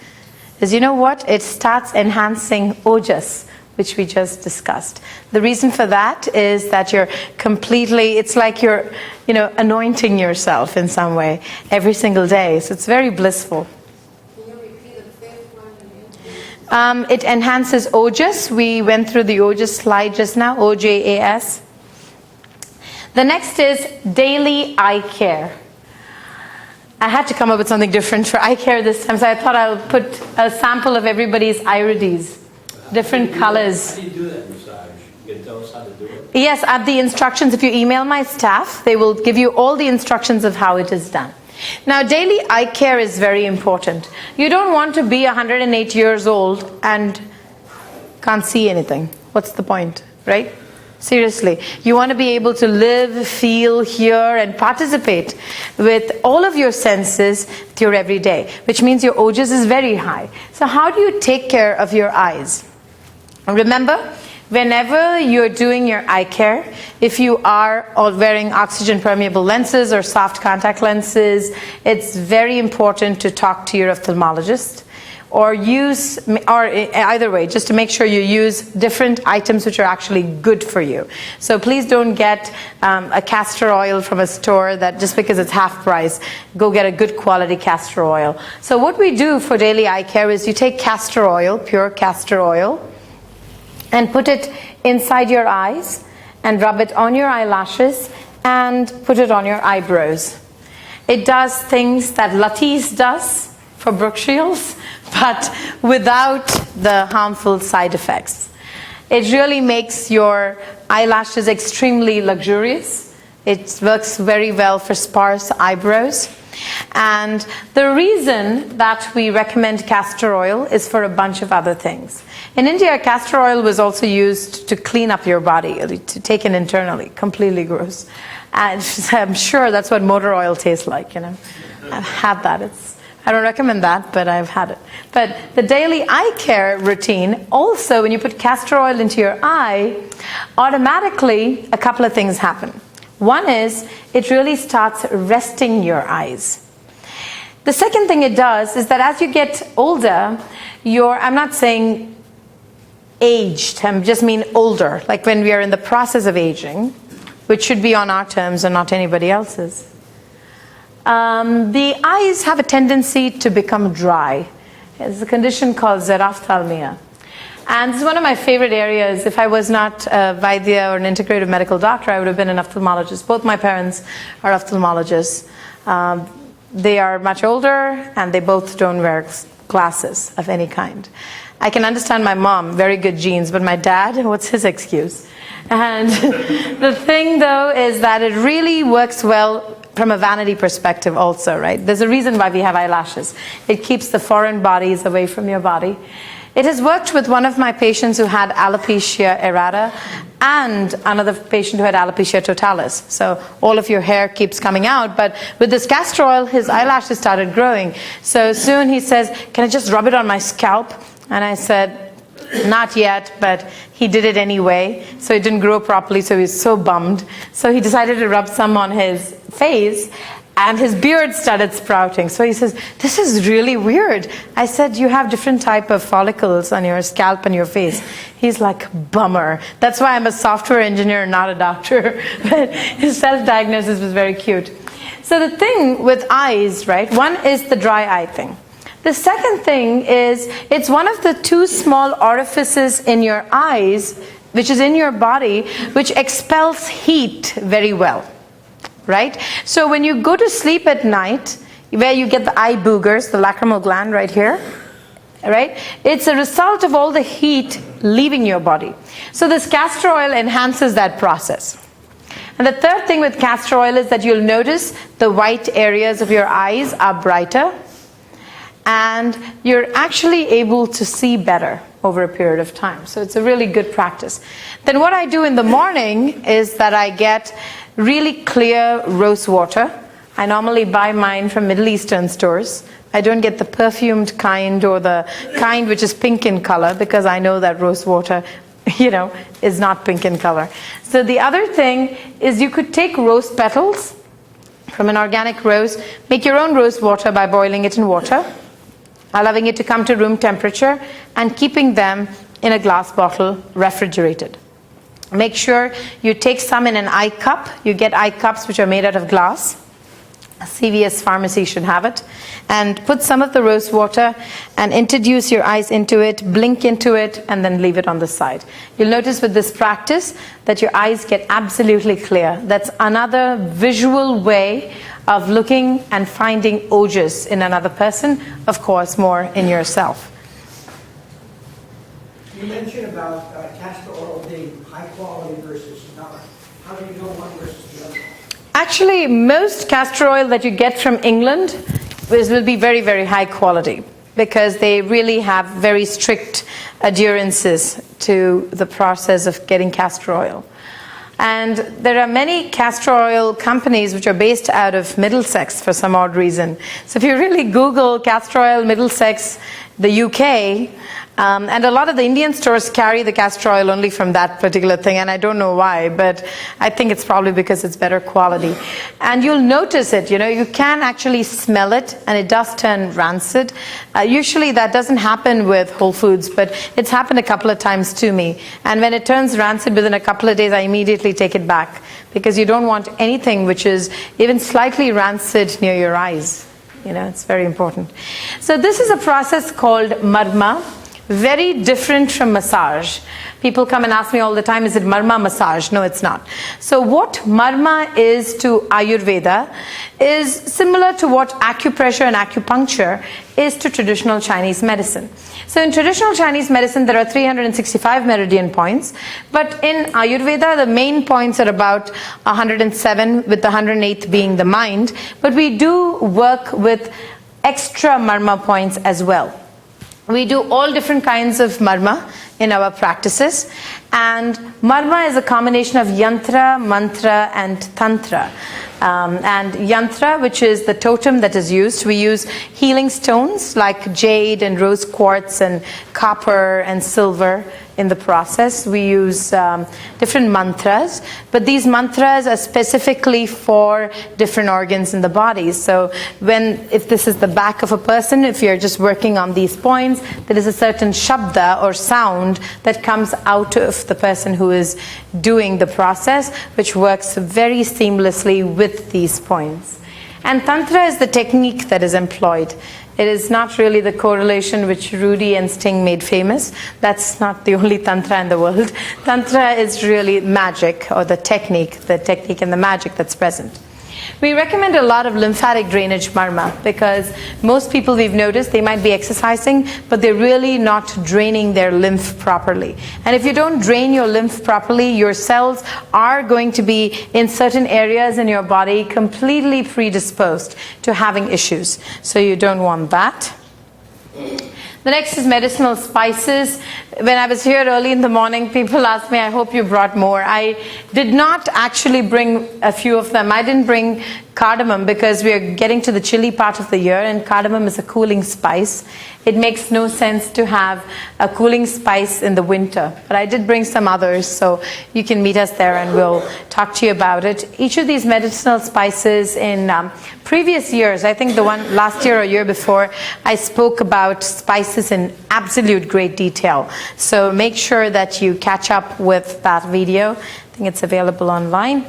is, you know what? It starts enhancing ojas, which we just discussed. The reason for that is that you're completely, it's like you're, anointing yourself in some way every single day. So it's very blissful. It enhances ojas. We went through the ojas slide just now, OJAS. The next is daily eye care. I had to come up with something different for eye care this time, so I thought I'll put a sample of everybody's irides, different colors. How do you do that massage? You can tell us how to do it? Yes, at the instructions, if you email my staff, they will give you all the instructions of how it is done. Now, daily eye care is very important. You don't want to be 108 years old and can't see anything. What's the point, right? Seriously. You want to be able to live, feel, hear, and participate with all of your senses with your everyday, which means your ojas is very high. So how do you take care of your eyes? Remember, whenever you're doing your eye care, if you are wearing oxygen permeable lenses or soft contact lenses, it's very important to talk to your ophthalmologist or either way, just to make sure you use different items which are actually good for you. So please don't get a castor oil from a store that just because it's half price, go get a good quality castor oil. So what we do for daily eye care is you take castor oil, pure castor oil, and put it inside your eyes and rub it on your eyelashes and put it on your eyebrows. It does things that Latisse does for Brooke Shields, but without the harmful side effects. It really makes your eyelashes extremely luxurious. It works very well for sparse eyebrows. And the reason that we recommend castor oil is for a bunch of other things. In India, castor oil was also used to clean up your body, to take it internally, completely gross. And I'm sure that's what motor oil tastes like, I've had that. I don't recommend that, but I've had it. But the daily eye care routine, also when you put castor oil into your eye, automatically a couple of things happen. One is it really starts resting your eyes. The second thing it does is that as you get older, I'm not saying aged, I just mean older, like when we are in the process of aging, which should be on our terms and not anybody else's. The eyes have a tendency to become dry. It's a condition called xerophthalmia. And this is one of my favorite areas. If I was not a Vaidya or an integrative medical doctor, I would have been an ophthalmologist. Both my parents are ophthalmologists. They are much older, and they both don't wear glasses of any kind. I can understand my mom, very good genes, but my dad, what's his excuse? And the thing, though, is that it really works well from a vanity perspective also, right? There's a reason why we have eyelashes. It keeps the foreign bodies away from your body. It has worked with one of my patients who had alopecia areata and another patient who had alopecia totalis. So all of your hair keeps coming out, but with this castor oil, his eyelashes started growing. So soon he says, can I just rub it on my scalp? And I said, not yet, but he did it anyway. So it didn't grow properly, so he was so bummed. So he decided to rub some on his face, and his beard started sprouting. So he says, this is really weird. I said, you have different type of follicles on your scalp and your face. He's like, bummer. That's why I'm a software engineer, not a doctor. But his self-diagnosis was very cute. So the thing with eyes, right, one is the dry eye thing. The second thing is it's one of the two small orifices in your eyes, which is in your body, which expels heat very well, right? So when you go to sleep at night, where you get the eye boogers, the lacrimal gland right here, right? It's a result of all the heat leaving your body. So this castor oil enhances that process. And the third thing with castor oil is that you'll notice the white areas of your eyes are brighter, and you're actually able to see better over a period of time. So it's a really good practice. Then what I do in the morning is that I get really clear rose water. I normally buy mine from Middle Eastern stores. I don't get the perfumed kind or the kind which is pink in color, because I know that rose water, is not pink in color. So the other thing is you could take rose petals from an organic rose, make your own rose water by boiling it in water, allowing it to come to room temperature, and keeping them in a glass bottle, refrigerated. Make sure you take some in an eye cup. You get eye cups which are made out of glass. A CVS pharmacy should have it. And put some of the rose water and introduce your eyes into it, blink into it, and then leave it on the side. You'll notice with this practice that your eyes get absolutely clear. That's another visual way of looking and finding ojas in another person, of course, more in yourself. You mentioned about castor oil being high quality versus not. How do you know one versus the other? Actually, most castor oil that you get from England will be very, very high quality, because they really have very strict adherences to the process of getting castor oil. And there are many castor oil companies which are based out of Middlesex for some odd reason. So if you really Google castor oil Middlesex, the UK, and a lot of the Indian stores carry the castor oil only from that particular thing, and I don't know why, but I think it's probably because it's better quality. And you'll notice it, you can actually smell it, and it does turn rancid. Usually that doesn't happen with Whole Foods, but it's happened a couple of times to me. And when it turns rancid within a couple of days, I immediately take it back, because you don't want anything which is even slightly rancid near your eyes. It's very important. So this is a process called Marma. Very different from massage. People come and ask me all the time, is it Marma massage? No, it's not. So what Marma is to Ayurveda is similar to what acupressure and acupuncture is to traditional Chinese medicine. So in traditional Chinese medicine, there are 365 meridian points, but in Ayurveda, the main points are about 107, with the 108th being the mind, but we do work with extra Marma points as well. We do all different kinds of marma in our practices, and marma is a combination of yantra, mantra, and tantra. And yantra, which is the totem that is used, we use healing stones like jade and rose quartz and copper and silver in the process. We use different mantras, but these mantras are specifically for different organs in the body. So if this is the back of a person, if you're just working on these points, there is a certain shabda or sound that comes out of the person who is doing the process, which works very seamlessly with these points. And tantra is the technique that is employed. It is not really the correlation which Rudy and Sting made famous. That's not the only tantra in the world. Tantra is really magic, or the technique and the magic that's present. We recommend a lot of lymphatic drainage marma, because most people, we've noticed, they might be exercising, but they're really not draining their lymph properly. And if you don't drain your lymph properly, your cells are going to be in certain areas in your body completely predisposed to having issues. So you don't want that. The next is medicinal spices. When I was here early in the morning, people asked me, I hope you brought more. I did not actually bring a few of them. I didn't bring cardamom because we are getting to the chilly part of the year, and cardamom is a cooling spice. It makes no sense to have a cooling spice in the winter. But I did bring some others, so you can meet us there and we'll talk to you about it. Each of these medicinal spices in previous years, I think the one last year or year before, I spoke about spices in absolute great detail. So make sure that you catch up with that video. I think it's available online.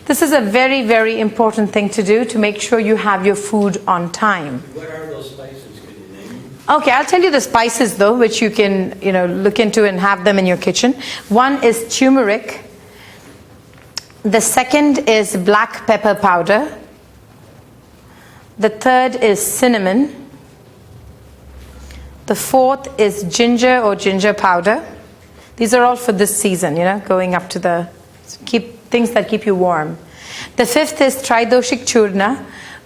This is a very, very important thing to do to make sure you have your food on time. What are those spices? Can you name them? Okay, I'll tell you the spices though, which you can, look into and have them in your kitchen. One is turmeric. The second is black pepper powder. The third is cinnamon. The fourth is ginger or ginger powder. These are all for this season, going up to things that keep you warm. The fifth is tridoshik churna,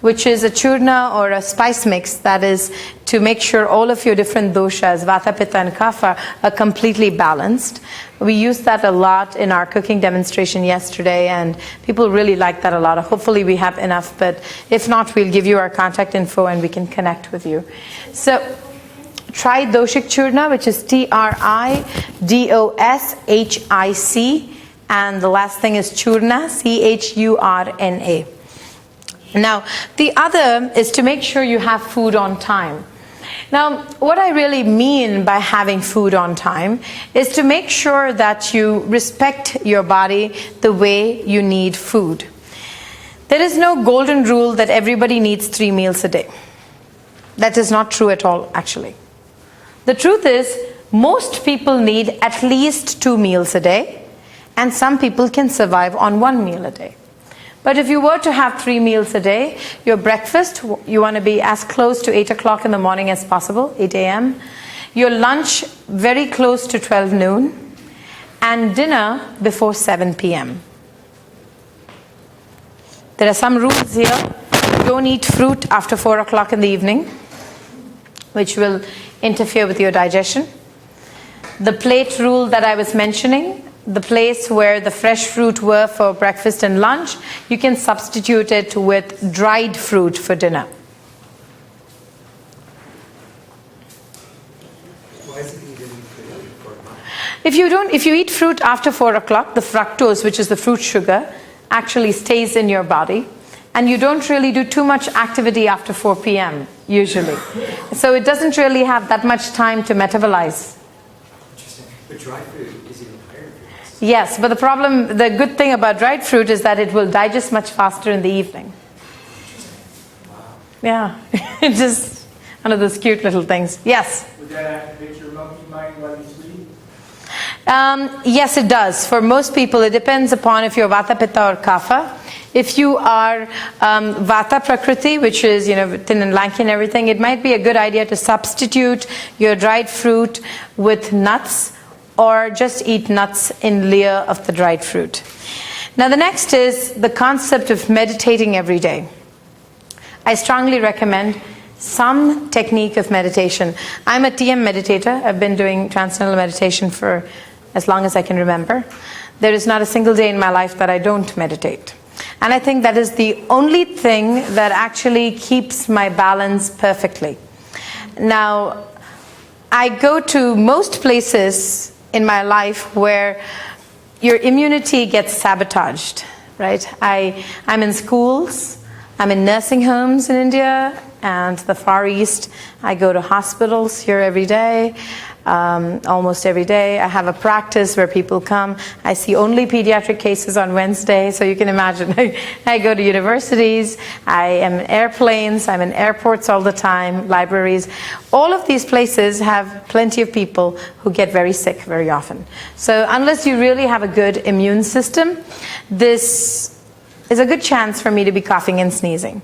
which is a churna or a spice mix that is to make sure all of your different doshas, vata, pitta and kapha, are completely balanced. We used that a lot in our cooking demonstration yesterday, and people really like that a lot. Hopefully we have enough, but if not, we'll give you our contact info and we can connect with you. So tridoshik churna, which is TRIDOSHIC, and the last thing is churna, CHURNA. Now, the other is to make sure you have food on time. Now, what I really mean by having food on time is to make sure that you respect your body the way you need food. There is no golden rule that everybody needs 3 meals a day. That is not true at all, actually. The truth is, most people need at least 2 meals a day, and some people can survive on 1 meal a day. But if you were to have 3 meals a day, your breakfast, you want to be as close to 8 o'clock in the morning as possible, 8 a.m. Your lunch, very close to 12 noon. And dinner before 7 p.m. There are some rules here. Don't eat fruit after 4 o'clock in the evening, which will interfere with your digestion. The plate rule that I was mentioning, the place where the fresh fruit were for breakfast and lunch, you can substitute it with dried fruit for dinner. Why is it eaten before lunch? If you eat fruit after 4 o'clock, the fructose, which is the fruit sugar, actually stays in your body, and you don't really do too much activity after 4 p.m. usually. So it doesn't really have that much time to metabolize. Interesting. But dried fruit is even higher in fructose. Yes, but the good thing about dried fruit is that it will digest much faster in the evening. Wow. Yeah, it's just one of those cute little things. Yes? Would that activate your monkey mind while you sleep? Yes, it does. For most people, it depends upon if you're Vata, Pitta or Kapha. If you are Vata Prakriti, which is thin and lanky and everything, it might be a good idea to substitute your dried fruit with nuts, or just eat nuts in lieu of the dried fruit. Now the next is the concept of meditating every day. I strongly recommend some technique of meditation. I'm a TM meditator. I've been doing transcendental meditation for as long as I can remember. There is not a single day in my life that I don't meditate. And I think that is the only thing that actually keeps my balance perfectly. Now, I go to most places in my life where your immunity gets sabotaged, right? I'm in schools, I'm in nursing homes in India and the Far East. I go to hospitals here every day, almost every day. I have a practice where people come. I see only pediatric cases on Wednesday, so you can imagine. I go to universities, I am in airplanes, I'm in airports all the time, libraries. All of these places have plenty of people who get very sick very often. So unless you really have a good immune system, this is a good chance for me to be coughing and sneezing.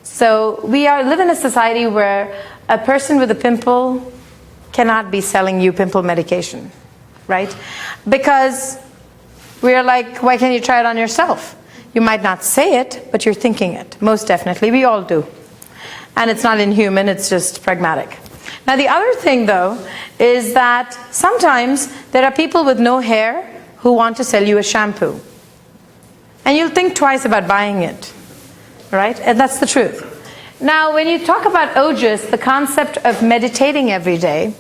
So we live in a society where a person with a pimple cannot be selling you pimple medication, right? Because we're like, why can't you try it on yourself? You might not say it, but you're thinking it. Most definitely, we all do. And it's not inhuman, it's just pragmatic. Now the other thing though, is that sometimes there are people with no hair who want to sell you a shampoo. And you'll think twice about buying it, right? And that's the truth. Now, when you talk about ojas, the concept of meditating every day,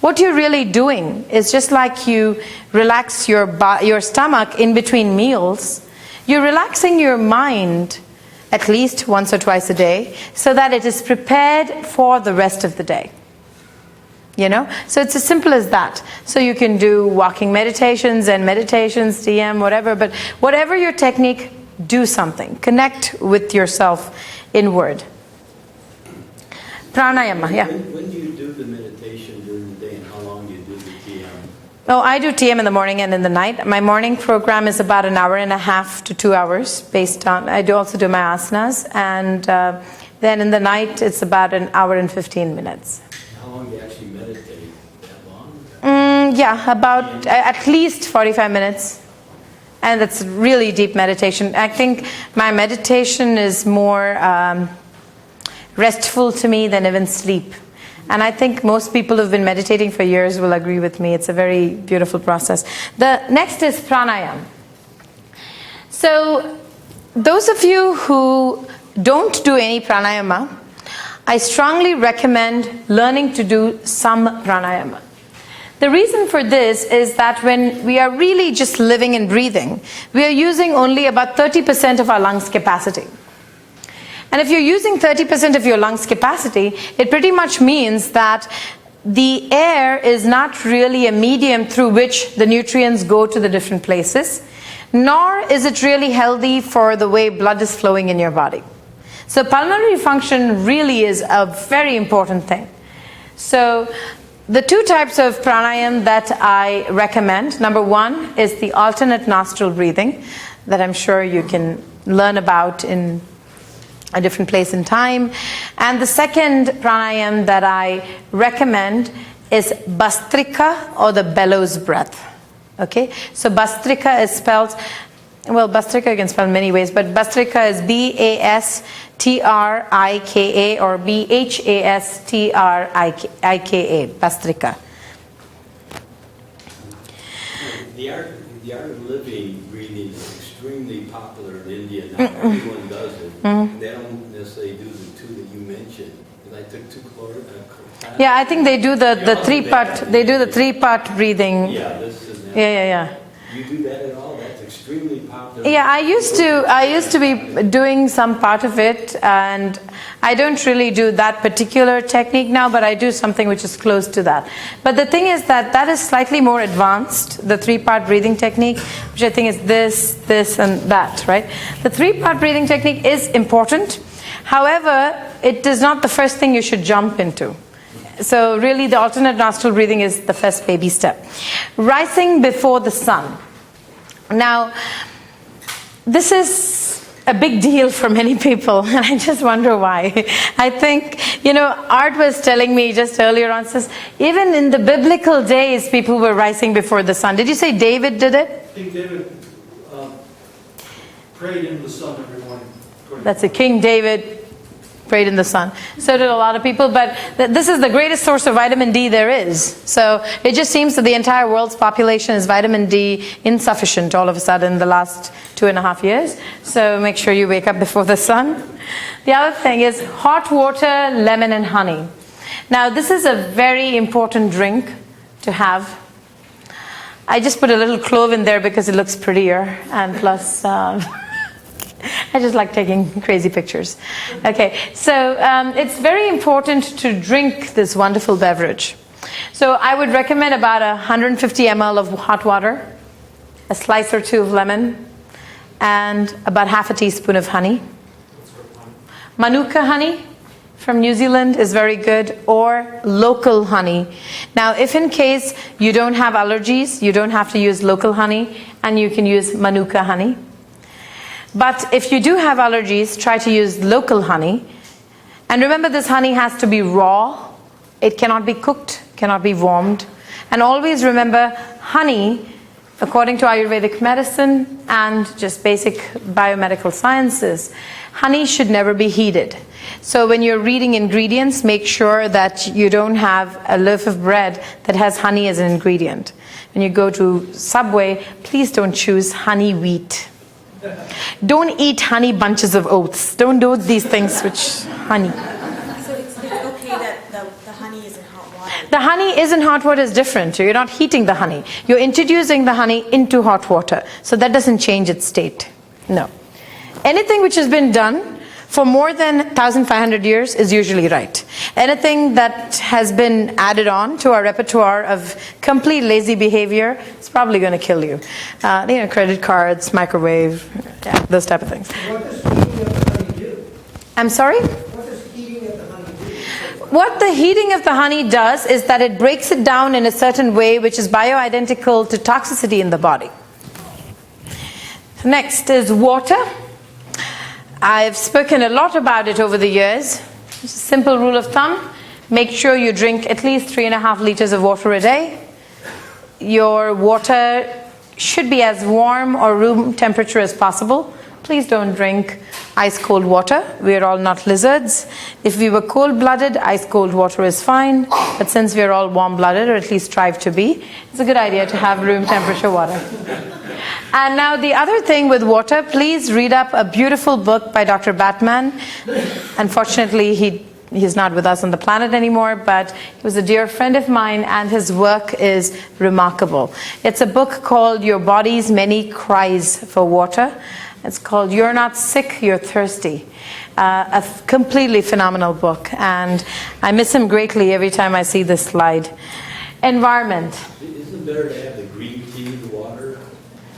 what you're really doing is just like you relax your stomach in between meals, you're relaxing your mind at least once or twice a day so that it is prepared for the rest of the day. So it's as simple as that. So you can do walking meditations and meditations, DM, whatever, but whatever your technique do something. Connect with yourself inward. Pranayama, yeah. When do you do the meditation during the day, and how long do you do the TM? Oh, I do TM in the morning and in the night. My morning program is about an hour and a half to 2 hours based on, I do also do my asanas, and then in the night it's about an hour and 15 minutes. How long do you actually meditate? That long? Yeah, about at least 45 minutes. And it's really deep meditation. I think my meditation is more restful to me than even sleep. And I think most people who've been meditating for years will agree with me. It's a very beautiful process. The next is pranayama. So those of you who don't do any pranayama, I strongly recommend learning to do some pranayama. The reason for this is that when we are really just living and breathing, we are using only about 30% of our lungs capacity. And if you're using 30% of your lungs capacity, it pretty much means that the air is not really a medium through which the nutrients go to the different places, nor is it really healthy for the way blood is flowing in your body. So pulmonary function really is a very important thing. So the two types of pranayama that I recommend, number one is the alternate nostril breathing that I'm sure you can learn about in a different place and time. And the second pranayama that I recommend is Bastrika, or the bellows breath. Okay, so Bastrika is spelled, well, Bastrika you can spell in many ways, but Bastrika is B-A-S-T-R-I-K-A or B-H-A-S-T-R-I-K-A, Bastrika. The art of living breathing is extremely popular in India. Not everyone does it. They don't necessarily do the two that you mentioned. I took two classes. Yeah, I think they do the three-part breathing. Yeah, this is now. Yeah. You do that at all? That's extremely popular. Yeah, I used to be doing some part of it, and I don't really do that particular technique now, but I do something which is close to that. But the thing is that is slightly more advanced, the three-part breathing technique, which I think is this, and that, right? The three-part breathing technique is important. However, it is not the first thing you should jump into. So really the alternate nostril breathing is the first baby step. Rising before the sun. Now, this is a big deal for many people, and I just wonder why. I think, Art was telling me just earlier on, says, even in the biblical days, people were rising before the sun. Did you say David did it? I think David prayed in the sun every morning. That's it, King David prayed in the sun. So did a lot of people, but this is the greatest source of vitamin D there is. So it just seems that the entire world's population is vitamin D insufficient all of a sudden in the last 2.5 years. So make sure you wake up before the sun. The other thing is hot water, lemon and honey. Now this is a very important drink to have. I just put a little clove in there because it looks prettier, and plus I just like taking crazy pictures. Okay, so it's very important to drink this wonderful beverage. So I would recommend about 150 ml of hot water, a slice or two of lemon, and about half a teaspoon of honey. Manuka honey from New Zealand is very good, or local honey. Now, if in case you don't have allergies, you don't have to use local honey, and you can use Manuka honey. But if you do have allergies, try to use local honey. And remember, this honey has to be raw. It cannot be cooked, cannot be warmed. And always remember, honey, according to Ayurvedic medicine and just basic biomedical sciences, honey should never be heated. So when you're reading ingredients, make sure that you don't have a loaf of bread that has honey as an ingredient. When you go to Subway, please don't choose honey wheat. Don't eat honey bunches of oats. Don't do these things which honey. So it's okay that the honey is in hot water? The honey is in hot water is different. You're not heating the honey. You're introducing the honey into hot water. So that doesn't change its state. No. Anything which has been done for more than 1,500 years is usually right. Anything that has been added on to our repertoire of complete lazy behavior is probably going to kill you. Credit cards, microwave, yeah, those type of things. What does heating of the honey do? I'm sorry? What does heating of the honey do? What the heating of the honey does is that it breaks it down in a certain way which is bioidentical to toxicity in the body. Next is water. I've spoken a lot about it over the years. It's a simple rule of thumb. Make sure you drink at least 3.5 liters of water a day. Your water should be as warm or room temperature as possible. Please don't drink ice cold water. We are all not lizards. If we were cold-blooded, ice cold water is fine. But since we are all warm-blooded, or at least strive to be, it's a good idea to have room temperature water. And now the other thing with water, please read up a beautiful book by Dr. Batman. Unfortunately, he's not with us on the planet anymore, but he was a dear friend of mine, and his work is remarkable. It's a book called Your Body's Many Cries for Water. It's called You're Not Sick, You're Thirsty. A completely phenomenal book, and I miss him greatly every time I see this slide. Environment. Isn't it better to have the green tea, the water?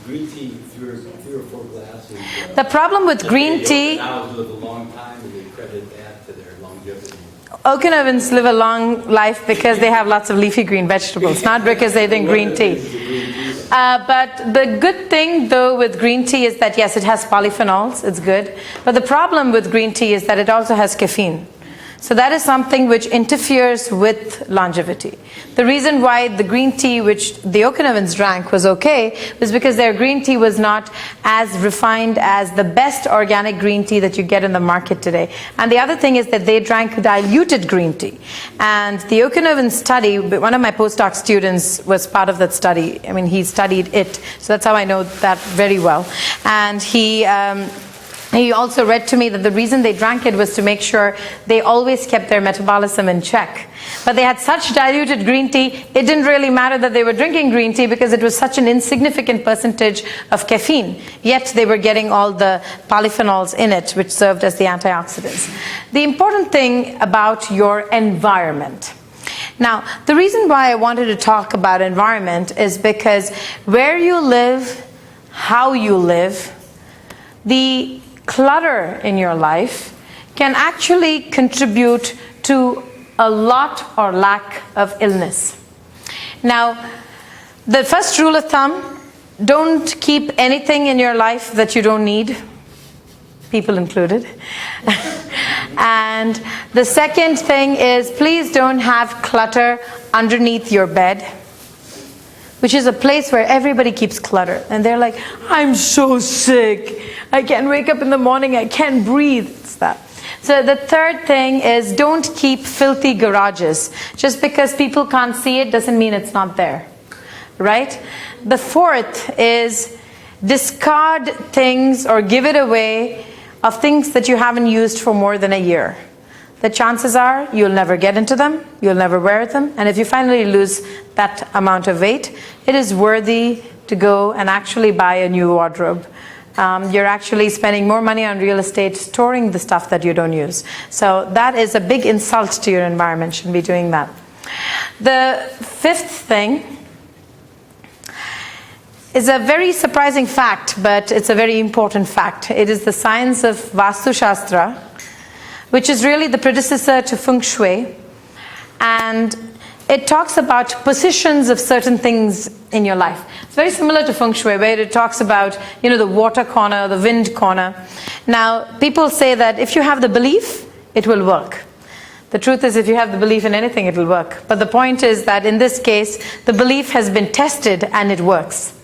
Green tea, 3 or 4 glasses. The problem with green tea... Now live a long time, and they credit that to their longevity. Okinawans live a long life because they have lots of leafy green vegetables, not because they drink green tea. But the good thing, though, with green tea is that, yes, it has polyphenols. It's good. But the problem with green tea is that it also has caffeine. So that is something which interferes with longevity. The reason why the green tea which the Okinawans drank was okay was because their green tea was not as refined as the best organic green tea that you get in the market today. And the other thing is that they drank diluted green tea. And the Okinawan study, one of my postdoc students was part of that study. I mean, he studied it. So that's how I know that very well. And he also read to me that the reason they drank it was to make sure they always kept their metabolism in check. But they had such diluted green tea, it didn't really matter that they were drinking green tea because it was such an insignificant percentage of caffeine. Yet they were getting all the polyphenols in it, which served as the antioxidants. The important thing about your environment. Now, the reason why I wanted to talk about environment is because where you live, how you live, the clutter in your life can actually contribute to a lot or lack of illness. Now, the first rule of thumb, don't keep anything in your life that you don't need, people included. And the second thing is, please don't have clutter underneath your bed, which is a place where everybody keeps clutter. And they're like, I'm so sick. I can't wake up in the morning. I can't breathe. It's that. So the third thing is, don't keep filthy garages. Just because people can't see it doesn't mean it's not there. Right? The fourth is, discard things or give it away of things that you haven't used for more than a year. The chances are you'll never get into them, you'll never wear them, and if you finally lose that amount of weight, it is worthy to go and actually buy a new wardrobe. You're actually spending more money on real estate storing the stuff that you don't use. So that is a big insult to your environment. Shouldn't be doing that. The fifth thing is a very surprising fact, but it's a very important fact. It is the science of Vastu Shastra, which is really the predecessor to Feng Shui. And it talks about positions of certain things in your life. It's very similar to Feng Shui, where it talks about, the water corner, the wind corner. Now, people say that if you have the belief, it will work. The truth is, if you have the belief in anything, it will work. But the point is that in this case, the belief has been tested and it works.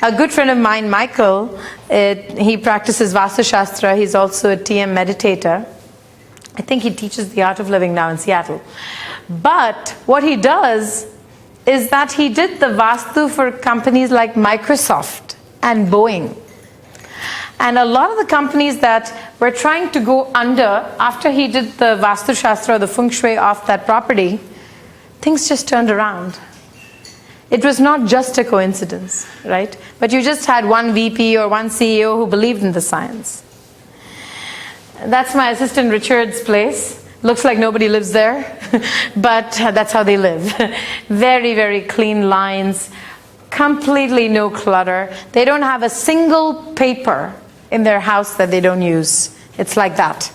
A good friend of mine, Michael, he practices Vastu Shastra. He's also a TM meditator. I think he teaches the art of living now in Seattle. But what he does is that he did the Vastu for companies like Microsoft and Boeing. And a lot of the companies that were trying to go under after he did the Vastu Shastra, the Feng Shui of that property, things just turned around. It was not just a coincidence, right? But you just had one VP or one CEO who believed in the science. That's my assistant Richard's place. Looks like nobody lives there, but that's how they live. Very, very clean lines, completely no clutter. They don't have a single paper in their house that they don't use. It's like that.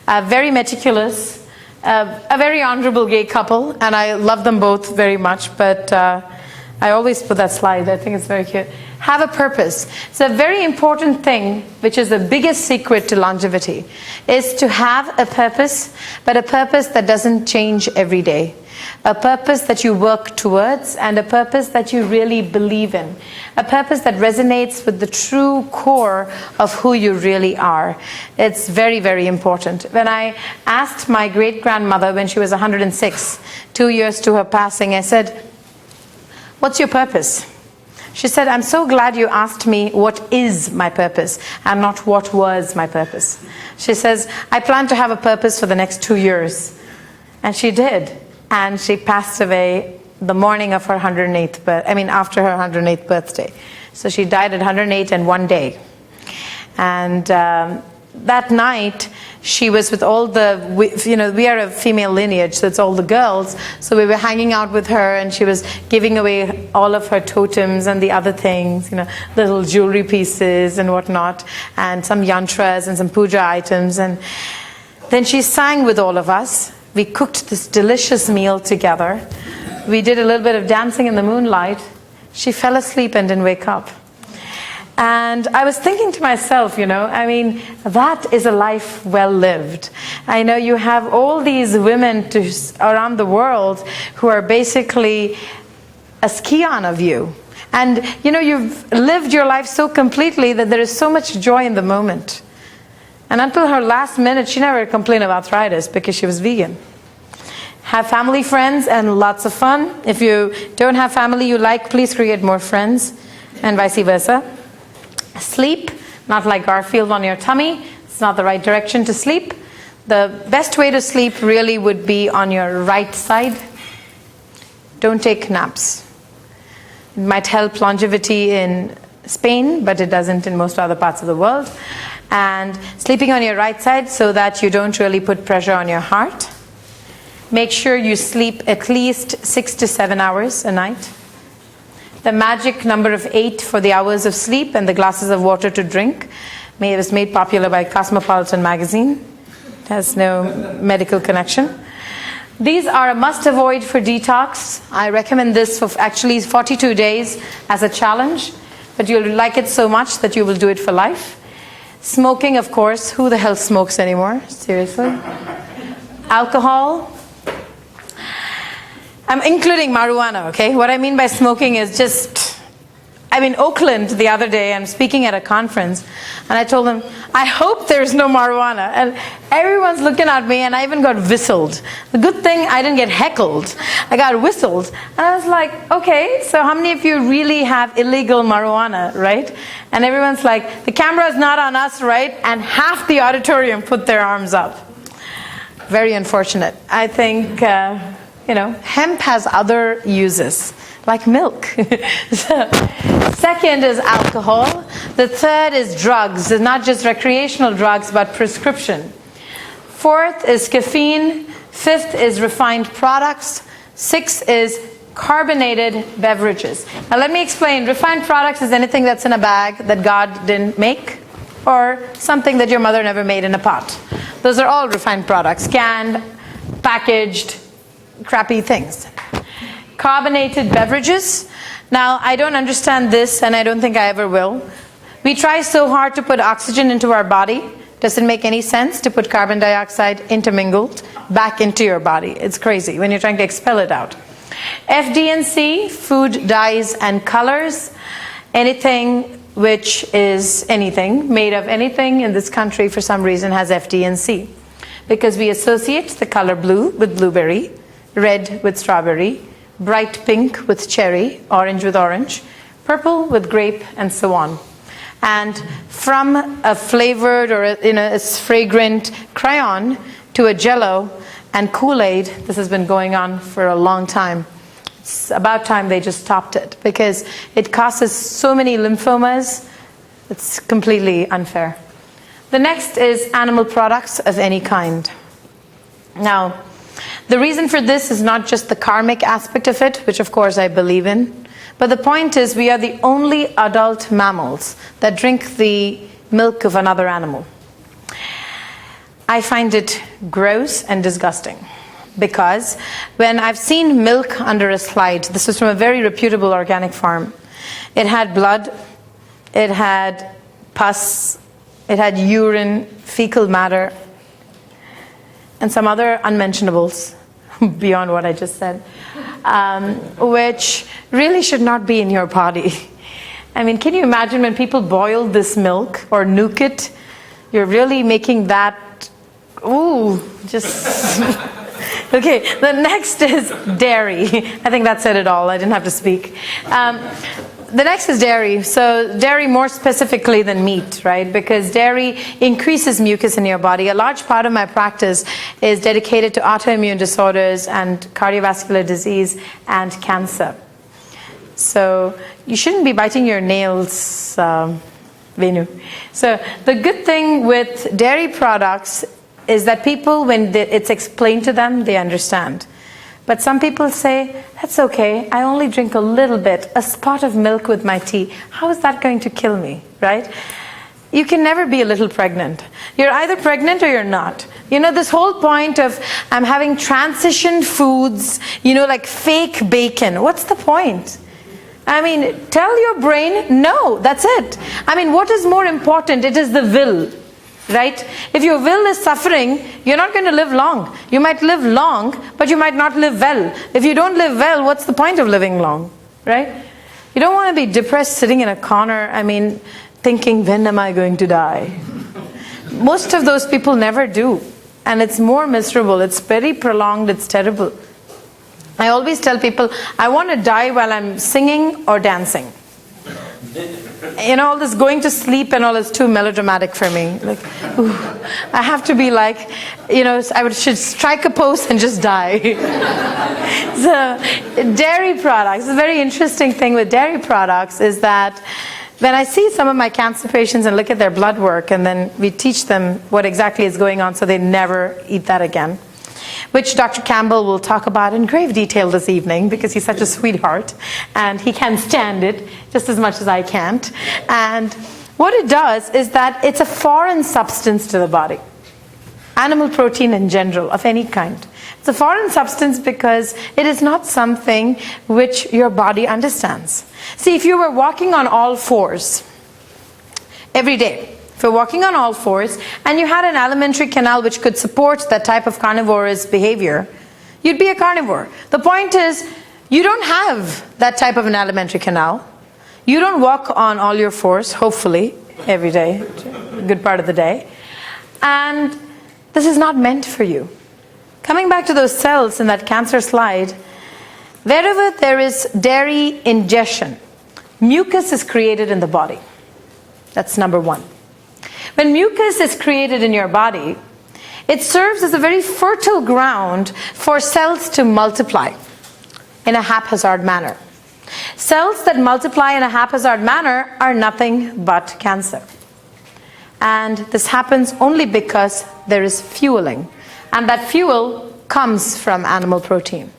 Very meticulous, a very honorable gay couple, and I love them both very much, but I always put that slide. I think it's very cute. Have a purpose. It's a very important thing, which is the biggest secret to longevity, is to have a purpose, but a purpose that doesn't change every day. A purpose that you work towards, and a purpose that you really believe in. A purpose that resonates with the true core of who you really are. It's very, very important. When I asked my great-grandmother when she was 106, 2 years to her passing, I said, "What's your purpose?" She said, "I'm so glad you asked me what is my purpose and not what was my purpose." She says, "I plan to have a purpose for the next 2 years." And she did. And she passed away the morning of her 108th after her 108th birthday. So she died at 108 and 1 day. And that night, she was with all we are a female lineage, so it's all the girls. So we were hanging out with her, and she was giving away all of her totems and the other things, little jewelry pieces and whatnot, and some yantras and some puja items. And then she sang with all of us. We cooked this delicious meal together. We did a little bit of dancing in the moonlight. She fell asleep and didn't wake up. And I was thinking to myself, that is a life well lived. I know you have all these women around the world who are basically a scion of you. And, you've lived your life so completely that there is so much joy in the moment. And until her last minute, she never complained of arthritis because she was vegan. Have family, friends, and lots of fun. If you don't have family you like, please create more friends, and vice versa. Sleep, not like Garfield on your tummy. It's not the right direction to sleep. The best way to sleep really would be on your right side. Don't take naps. It might help longevity in Spain, but it doesn't in most other parts of the world. And sleeping on your right side so that you don't really put pressure on your heart. Make sure you sleep at least 6 to 7 hours a night. The magic number of 8 for the hours of sleep and the glasses of water to drink was made popular by Cosmopolitan magazine. It has no medical connection. These are a must avoid for detox. I recommend this for actually 42 days as a challenge, but you'll like it so much that you will do it for life. Smoking, of course. Who the hell smokes anymore? Seriously. Alcohol. I'm including marijuana, okay? What I mean by smoking is I'm in Oakland the other day. I'm speaking at a conference, and I told them, I hope there's no marijuana. And everyone's looking at me, and I even got whistled. The good thing I didn't get heckled. I got whistled. And I was like, okay, so how many of you really have illegal marijuana, right? And everyone's like, the camera's not on us, right? And half the auditorium put their arms up. Very unfortunate. I think, hemp has other uses, like milk. So, second is alcohol. The third is drugs, not just recreational drugs, but prescription. Fourth is caffeine. Fifth is refined products. Sixth is carbonated beverages. Now let me explain. Refined products is anything that's in a bag that God didn't make, or something that your mother never made in a pot. Those are all refined products, canned, packaged, crappy things. Carbonated beverages. Now, I don't understand this, and I don't think I ever will. We try so hard to put oxygen into our body. Doesn't make any sense to put carbon dioxide intermingled back into your body. It's crazy when you're trying to expel it out. FD&C, food, dyes, and colors. Anything which is anything, made of anything in this country for some reason has FD&C. Because we associate the color blue with blueberry, red with strawberry, bright pink with cherry, orange with orange, purple with grape, and so on. And from a flavored or a fragrant crayon to a Jell-O and Kool-Aid, this has been going on for a long time. It's about time they just stopped it, because it causes so many lymphomas. It's completely unfair. The next is animal products of any kind. Now, the reason for this is not just the karmic aspect of it, which of course I believe in, but the point is we are the only adult mammals that drink the milk of another animal. I find it gross and disgusting because when I've seen milk under a slide, this was from a very reputable organic farm. It had blood, it had pus, it had urine, fecal matter, and some other unmentionables beyond what I just said, which really should not be in your body. I mean, can you imagine when people boil this milk or nuke it? You're really making that, ooh, just... Okay, the next is dairy. I think that said it all. I didn't have to speak. The next is dairy. So dairy more specifically than meat, right? Because dairy increases mucus in your body. A large part of my practice is dedicated to autoimmune disorders and cardiovascular disease and cancer. So you shouldn't be biting your nails, Venu. So the good thing with dairy products is that people, when it's explained to them, they understand. But some people say, that's okay, I only drink a little bit, a spot of milk with my tea. How is that going to kill me, right? You can never be a little pregnant. You're either pregnant or you're not. You know, this whole point of I'm having transition foods, you know, like fake bacon. What's the point? I mean, tell your brain, no, that's it. I mean, what is more important? It is the will. Right? If your will is suffering, you're not going to live long. You might live long, but you might not live well. If you don't live well, what's the point of living long? Right? You don't want to be depressed sitting in a corner, I mean, thinking, when am I going to die? Most of those people never do. And it's more miserable. It's very prolonged. It's terrible. I always tell people, I want to die while I'm singing or dancing. You know, all this going to sleep and all is too melodramatic for me. Like, ooh, I have to be like, you know, should strike a pose and just die. So, dairy products. The very interesting thing with dairy products is that when I see some of my cancer patients and look at their blood work, and then we teach them what exactly is going on so they never eat that again, which Dr. Campbell will talk about in grave detail this evening because he's such a sweetheart and he can stand it just as much as I can't. And what it does is that it's a foreign substance to the body. Animal protein in general, of any kind. It's a foreign substance because it is not something which your body understands. See, if you were walking on all fours every day, if you're walking on all fours and you had an alimentary canal which could support that type of carnivorous behavior, you'd be a carnivore. The point is, you don't have that type of an alimentary canal. You don't walk on all your fours, hopefully, every day, a good part of the day. And this is not meant for you. Coming back to those cells in that cancer slide, wherever there is dairy ingestion, mucus is created in the body. That's number one. When mucus is created in your body, it serves as a very fertile ground for cells to multiply in a haphazard manner. Cells that multiply in a haphazard manner are nothing but cancer. And this happens only because there is fueling. And that fuel comes from animal protein.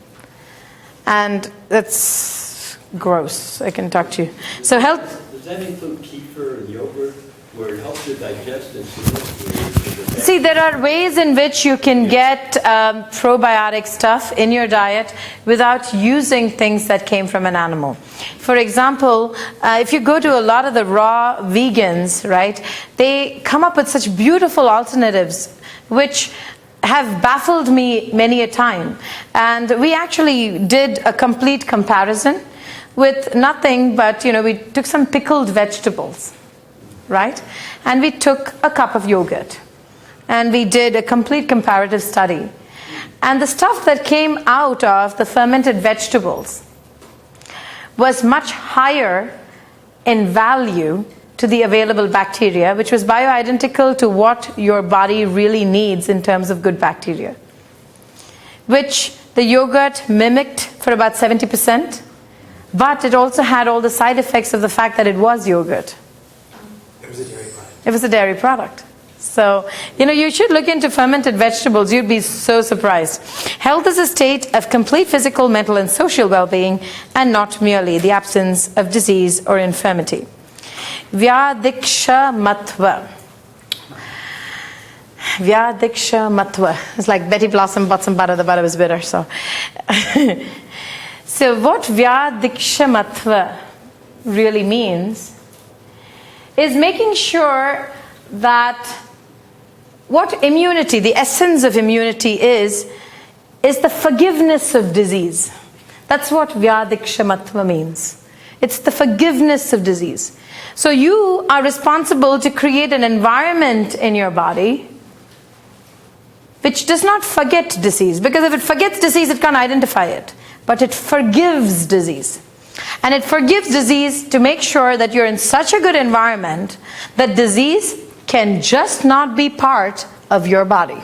And that's gross. I can talk to you. So health... Does that include kefir and yogurt, where it helps you digest and see, there are ways in which you can get probiotic stuff in your diet without using things that came from an animal. For example, if you go to a lot of the raw vegans, right, they come up with such beautiful alternatives which have baffled me many a time. And we actually did a complete comparison with nothing but, you know, we took some pickled vegetables, right? And we took a cup of yogurt. And we did a complete comparative study. And the stuff that came out of the fermented vegetables was much higher in value to the available bacteria, which was bioidentical to what your body really needs in terms of good bacteria, which the yogurt mimicked for about 70%, but it also had all the side effects of the fact that it was yogurt. It was a dairy product. It was a dairy product. So, you should look into fermented vegetables. You'd be so surprised. Health is a state of complete physical, mental, and social well-being, and not merely the absence of disease or infirmity. Vyadiksha matva. Vyadiksha matva. It's like Betty Blossom bought some butter. The butter was bitter. So, so what Vyadiksha matva really means is making sure that what immunity, the essence of immunity is the forgiveness of disease. That's what Vyadiksha matva means. It's the forgiveness of disease. So you are responsible to create an environment in your body which does not forget disease. Because if it forgets disease, it can't identify it. But it forgives disease. And it forgives disease to make sure that you're in such a good environment that disease can just not be part of your body.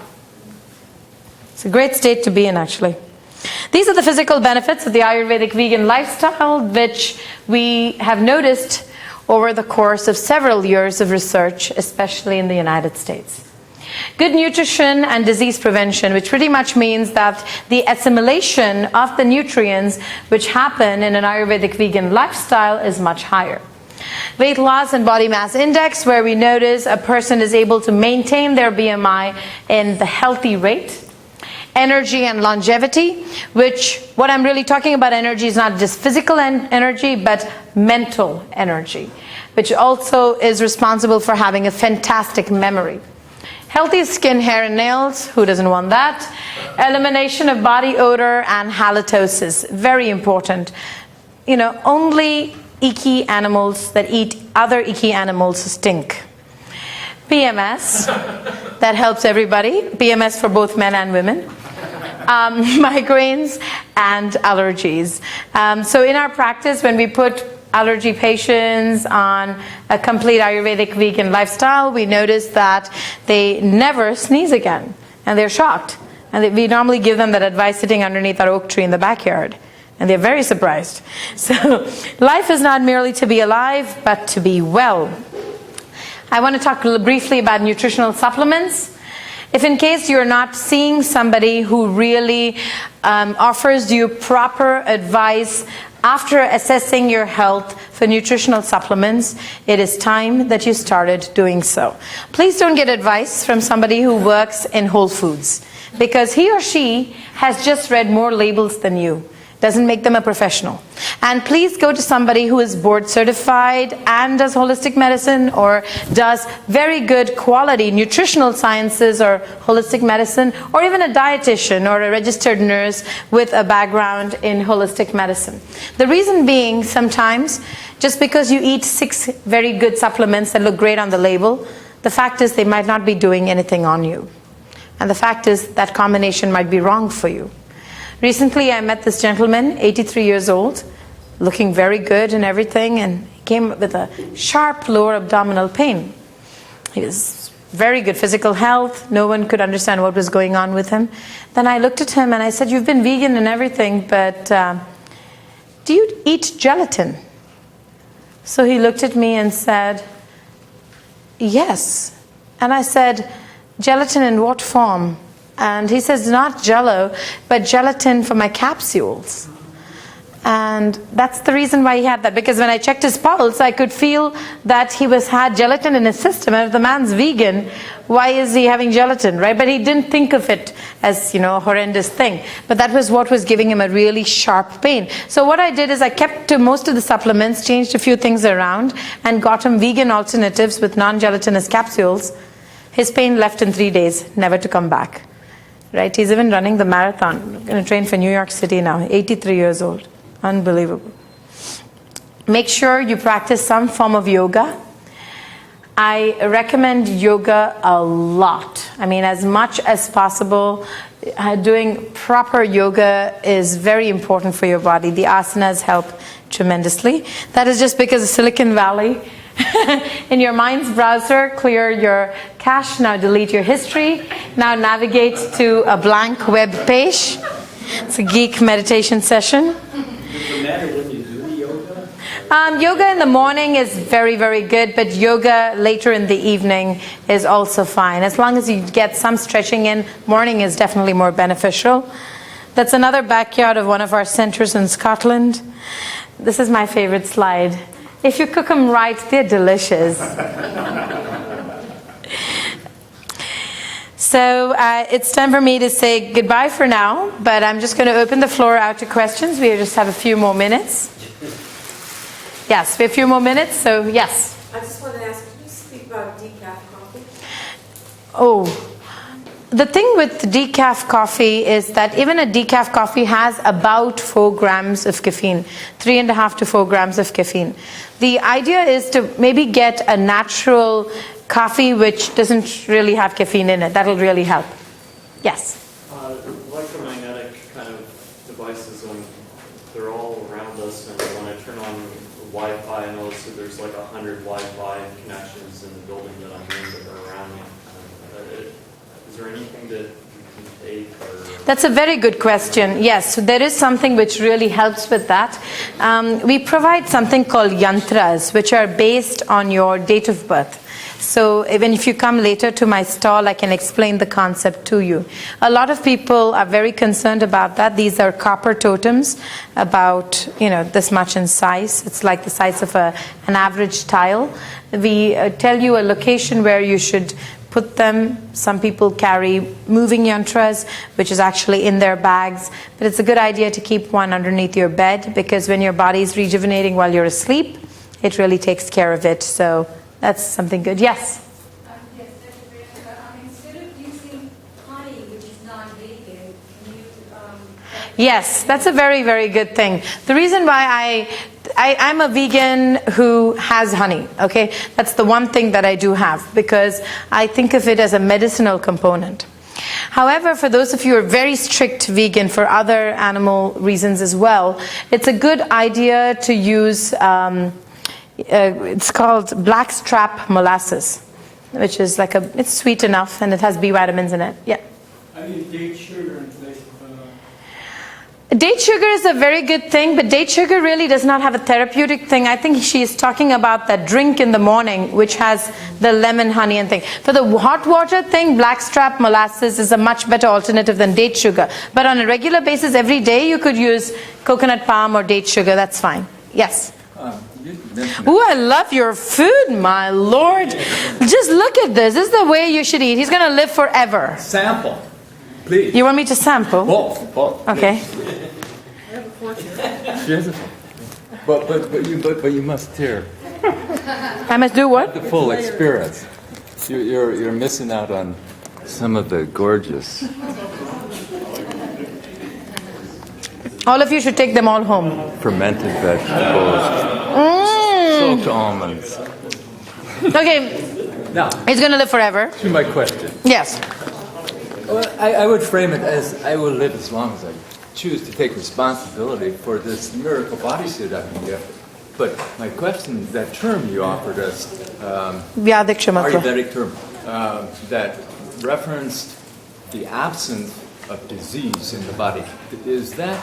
It's a great state to be in, actually. These are the physical benefits of the Ayurvedic vegan lifestyle, which we have noticed over the course of several years of research, especially in the United States. Good nutrition and disease prevention, which pretty much means that the assimilation of the nutrients which happen in an Ayurvedic vegan lifestyle is much higher. Weight loss and body mass index, where we notice a person is able to maintain their BMI in the healthy rate. Energy and longevity, which what I'm really talking about energy is not just physical energy, but mental energy, which also is responsible for having a fantastic memory. Healthy skin, hair, and nails. Who doesn't want that? Elimination of body odor and halitosis. Very important. Only icky animals that eat other icky animals stink. PMS. That helps everybody. PMS for both men and women. Migraines and allergies. So in our practice, when we put allergy patients on a complete Ayurvedic vegan lifestyle, we notice that they never sneeze again, and they're shocked. And we normally give them that advice sitting underneath our oak tree in the backyard, and they're very surprised. So life is not merely to be alive, but to be well. I want to talk briefly about nutritional supplements. If in case you're not seeing somebody who really offers you proper advice after assessing your health for nutritional supplements, it is time that you started doing so. Please don't get advice from somebody who works in Whole Foods, because he or she has just read more labels than you. Doesn't make them a professional. And please go to somebody who is board certified and does holistic medicine or does very good quality nutritional sciences or holistic medicine, or even a dietitian or a registered nurse with a background in holistic medicine. The reason being, sometimes just because you eat 6 very good supplements that look great on the label, the fact is they might not be doing anything on you. And the fact is that combination might be wrong for you. Recently, I met this gentleman, 83 years old, looking very good and everything, and he came with a sharp lower abdominal pain. He was very good physical health. No one could understand what was going on with him. Then I looked at him and I said, "You've been vegan and everything, but do you eat gelatin?" So he looked at me and said, "Yes." And I said, "Gelatin in what form?" And he says, "Not Jello, but gelatin for my capsules." And that's the reason why he had that, because when I checked his pulse, I could feel that he had gelatin in his system. And if the man's vegan, why is he having gelatin, right? But he didn't think of it as, a horrendous thing. But that was what was giving him a really sharp pain. So what I did is I kept to most of the supplements, changed a few things around, and got him vegan alternatives with non-gelatinous capsules. His pain left in 3 days, never to come back. Right? He's even running the marathon. Going to train for New York City now. 83 years old. Unbelievable. Make sure you practice some form of yoga. I recommend yoga a lot. I mean, as much as possible. Doing proper yoga is very important for your body. The asanas help tremendously. That is just because of Silicon Valley. In your mind's browser, clear your cache, now delete your history, now navigate to a blank web page. It's a geek meditation session. Does it matter when you do the yoga? Yoga in the morning is very, very good, but yoga later in the evening is also fine. As long as you get some stretching in, morning is definitely more beneficial. That's another backyard of one of our centers in Scotland. This is my favorite slide. If you cook them right, they're delicious. So it's time for me to say goodbye for now, but I'm just going to open the floor out to questions. We just have a few more minutes. Yes, we have a few more minutes, so yes. I just wanted to ask, can you speak about decaf coffee? Oh, the thing with decaf coffee is that even a decaf coffee has about 4 grams of caffeine, 3.5 to 4 grams of caffeine. The idea is to maybe get a natural coffee which doesn't really have caffeine in it. That'll really help. Yes? Electromagnetic kind of devices, they're all around us, and when I turn on Wi-Fi, I notice that there's like 100 Wi-Fi connections in the building that I'm in that are around me. Is there anything that you can take? Or That's a very good question. Yes, so there is something which really helps with that. We provide something called yantras, which are based on your date of birth. So even if you come later to my stall, I can explain the concept to you. A lot of people are very concerned about that. These are copper totems, about this much in size. It's like the size of an average tile. We tell you a location where you should put them. Some people carry moving yantras, which is actually in their bags. But it's a good idea to keep one underneath your bed, because when your body is rejuvenating while you're asleep, it really takes care of it. So that's something good. Yes? Yes, Dr. Priyanka. Instead of using honey, which is non-vegan, can you... Yes, that's a very, very good thing. The reason why I'm a vegan who has honey, okay? That's the one thing that I do have, because I think of it as a medicinal component. However, for those of you who are very strict vegan for other animal reasons as well, it's a good idea to use... it's called blackstrap molasses, which is it's sweet enough and it has B vitamins in it. Yeah. I use date sugar in place of Date sugar is a very good thing, but date sugar really does not have a therapeutic thing. I think she is talking about that drink in the morning, which has the lemon, honey and thing. For the hot water thing, blackstrap molasses is a much better alternative than date sugar. But on a regular basis, every day, you could use coconut palm or date sugar. That's fine. Yes? Ooh, I love your food, my lord. Just look at this. This is the way you should eat. He's going to live forever. Sample, please. You want me to sample? Both. Okay. But you must hear I must do what? the full experience. You're missing out on some of the gorgeous. All of you should take them all home. Fermented vegetables, soaked almonds. Okay, Now, he's going to live forever. To my question. Yes. Well, I would frame it as I will live as long as I choose to take responsibility for this miracle bodysuit I've been given. But my question is that term you offered us, Ayurvedic term, that referenced the absence of disease in the body. Is that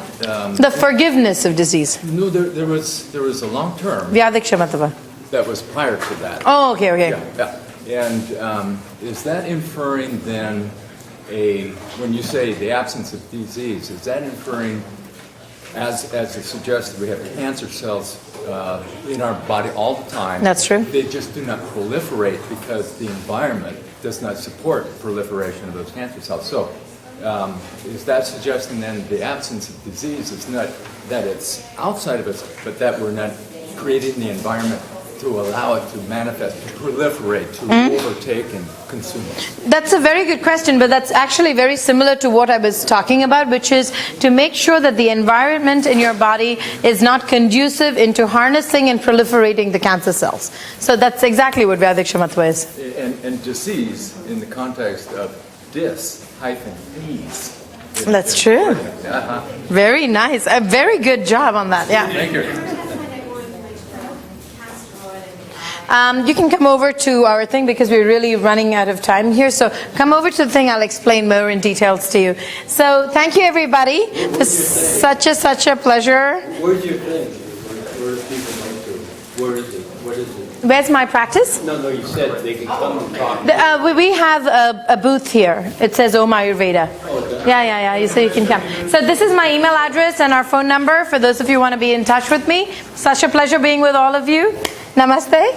The forgiveness of disease. no? There was a long term Vyadhikshamatava. that was prior to that. Oh, okay. Yeah. And is that inferring then when you say the absence of disease, is that inferring, as it suggests, we have cancer cells in our body all the time? That's true. They just do not proliferate because the environment does not support proliferation of those cancer cells. So is that suggesting then the absence of disease is not that it's outside of us, but that we're not creating the environment to allow it to manifest, to proliferate, to overtake and consume it? That's a very good question, but that's actually very similar to what I was talking about, which is to make sure that the environment in your body is not conducive into harnessing and proliferating the cancer cells. So that's exactly what Vyadhikshamatva is. And disease in the context of dis-ease. That's true. Very nice. A very good job on that. Yeah. Thank you. You can come over to our thing because we're really running out of time here. So come over to the thing. I'll explain more in details to you. So thank you, everybody. It's such a pleasure. Where's your thing? Where do people go to? Where is it? What is it? Where's my practice? No, you said they can come and talk. We have a booth here. It says Om Ayurveda. Yeah. So you can come. So this is my email address and our phone number for those of you who want to be in touch with me. Such a pleasure being with all of you. Namaste.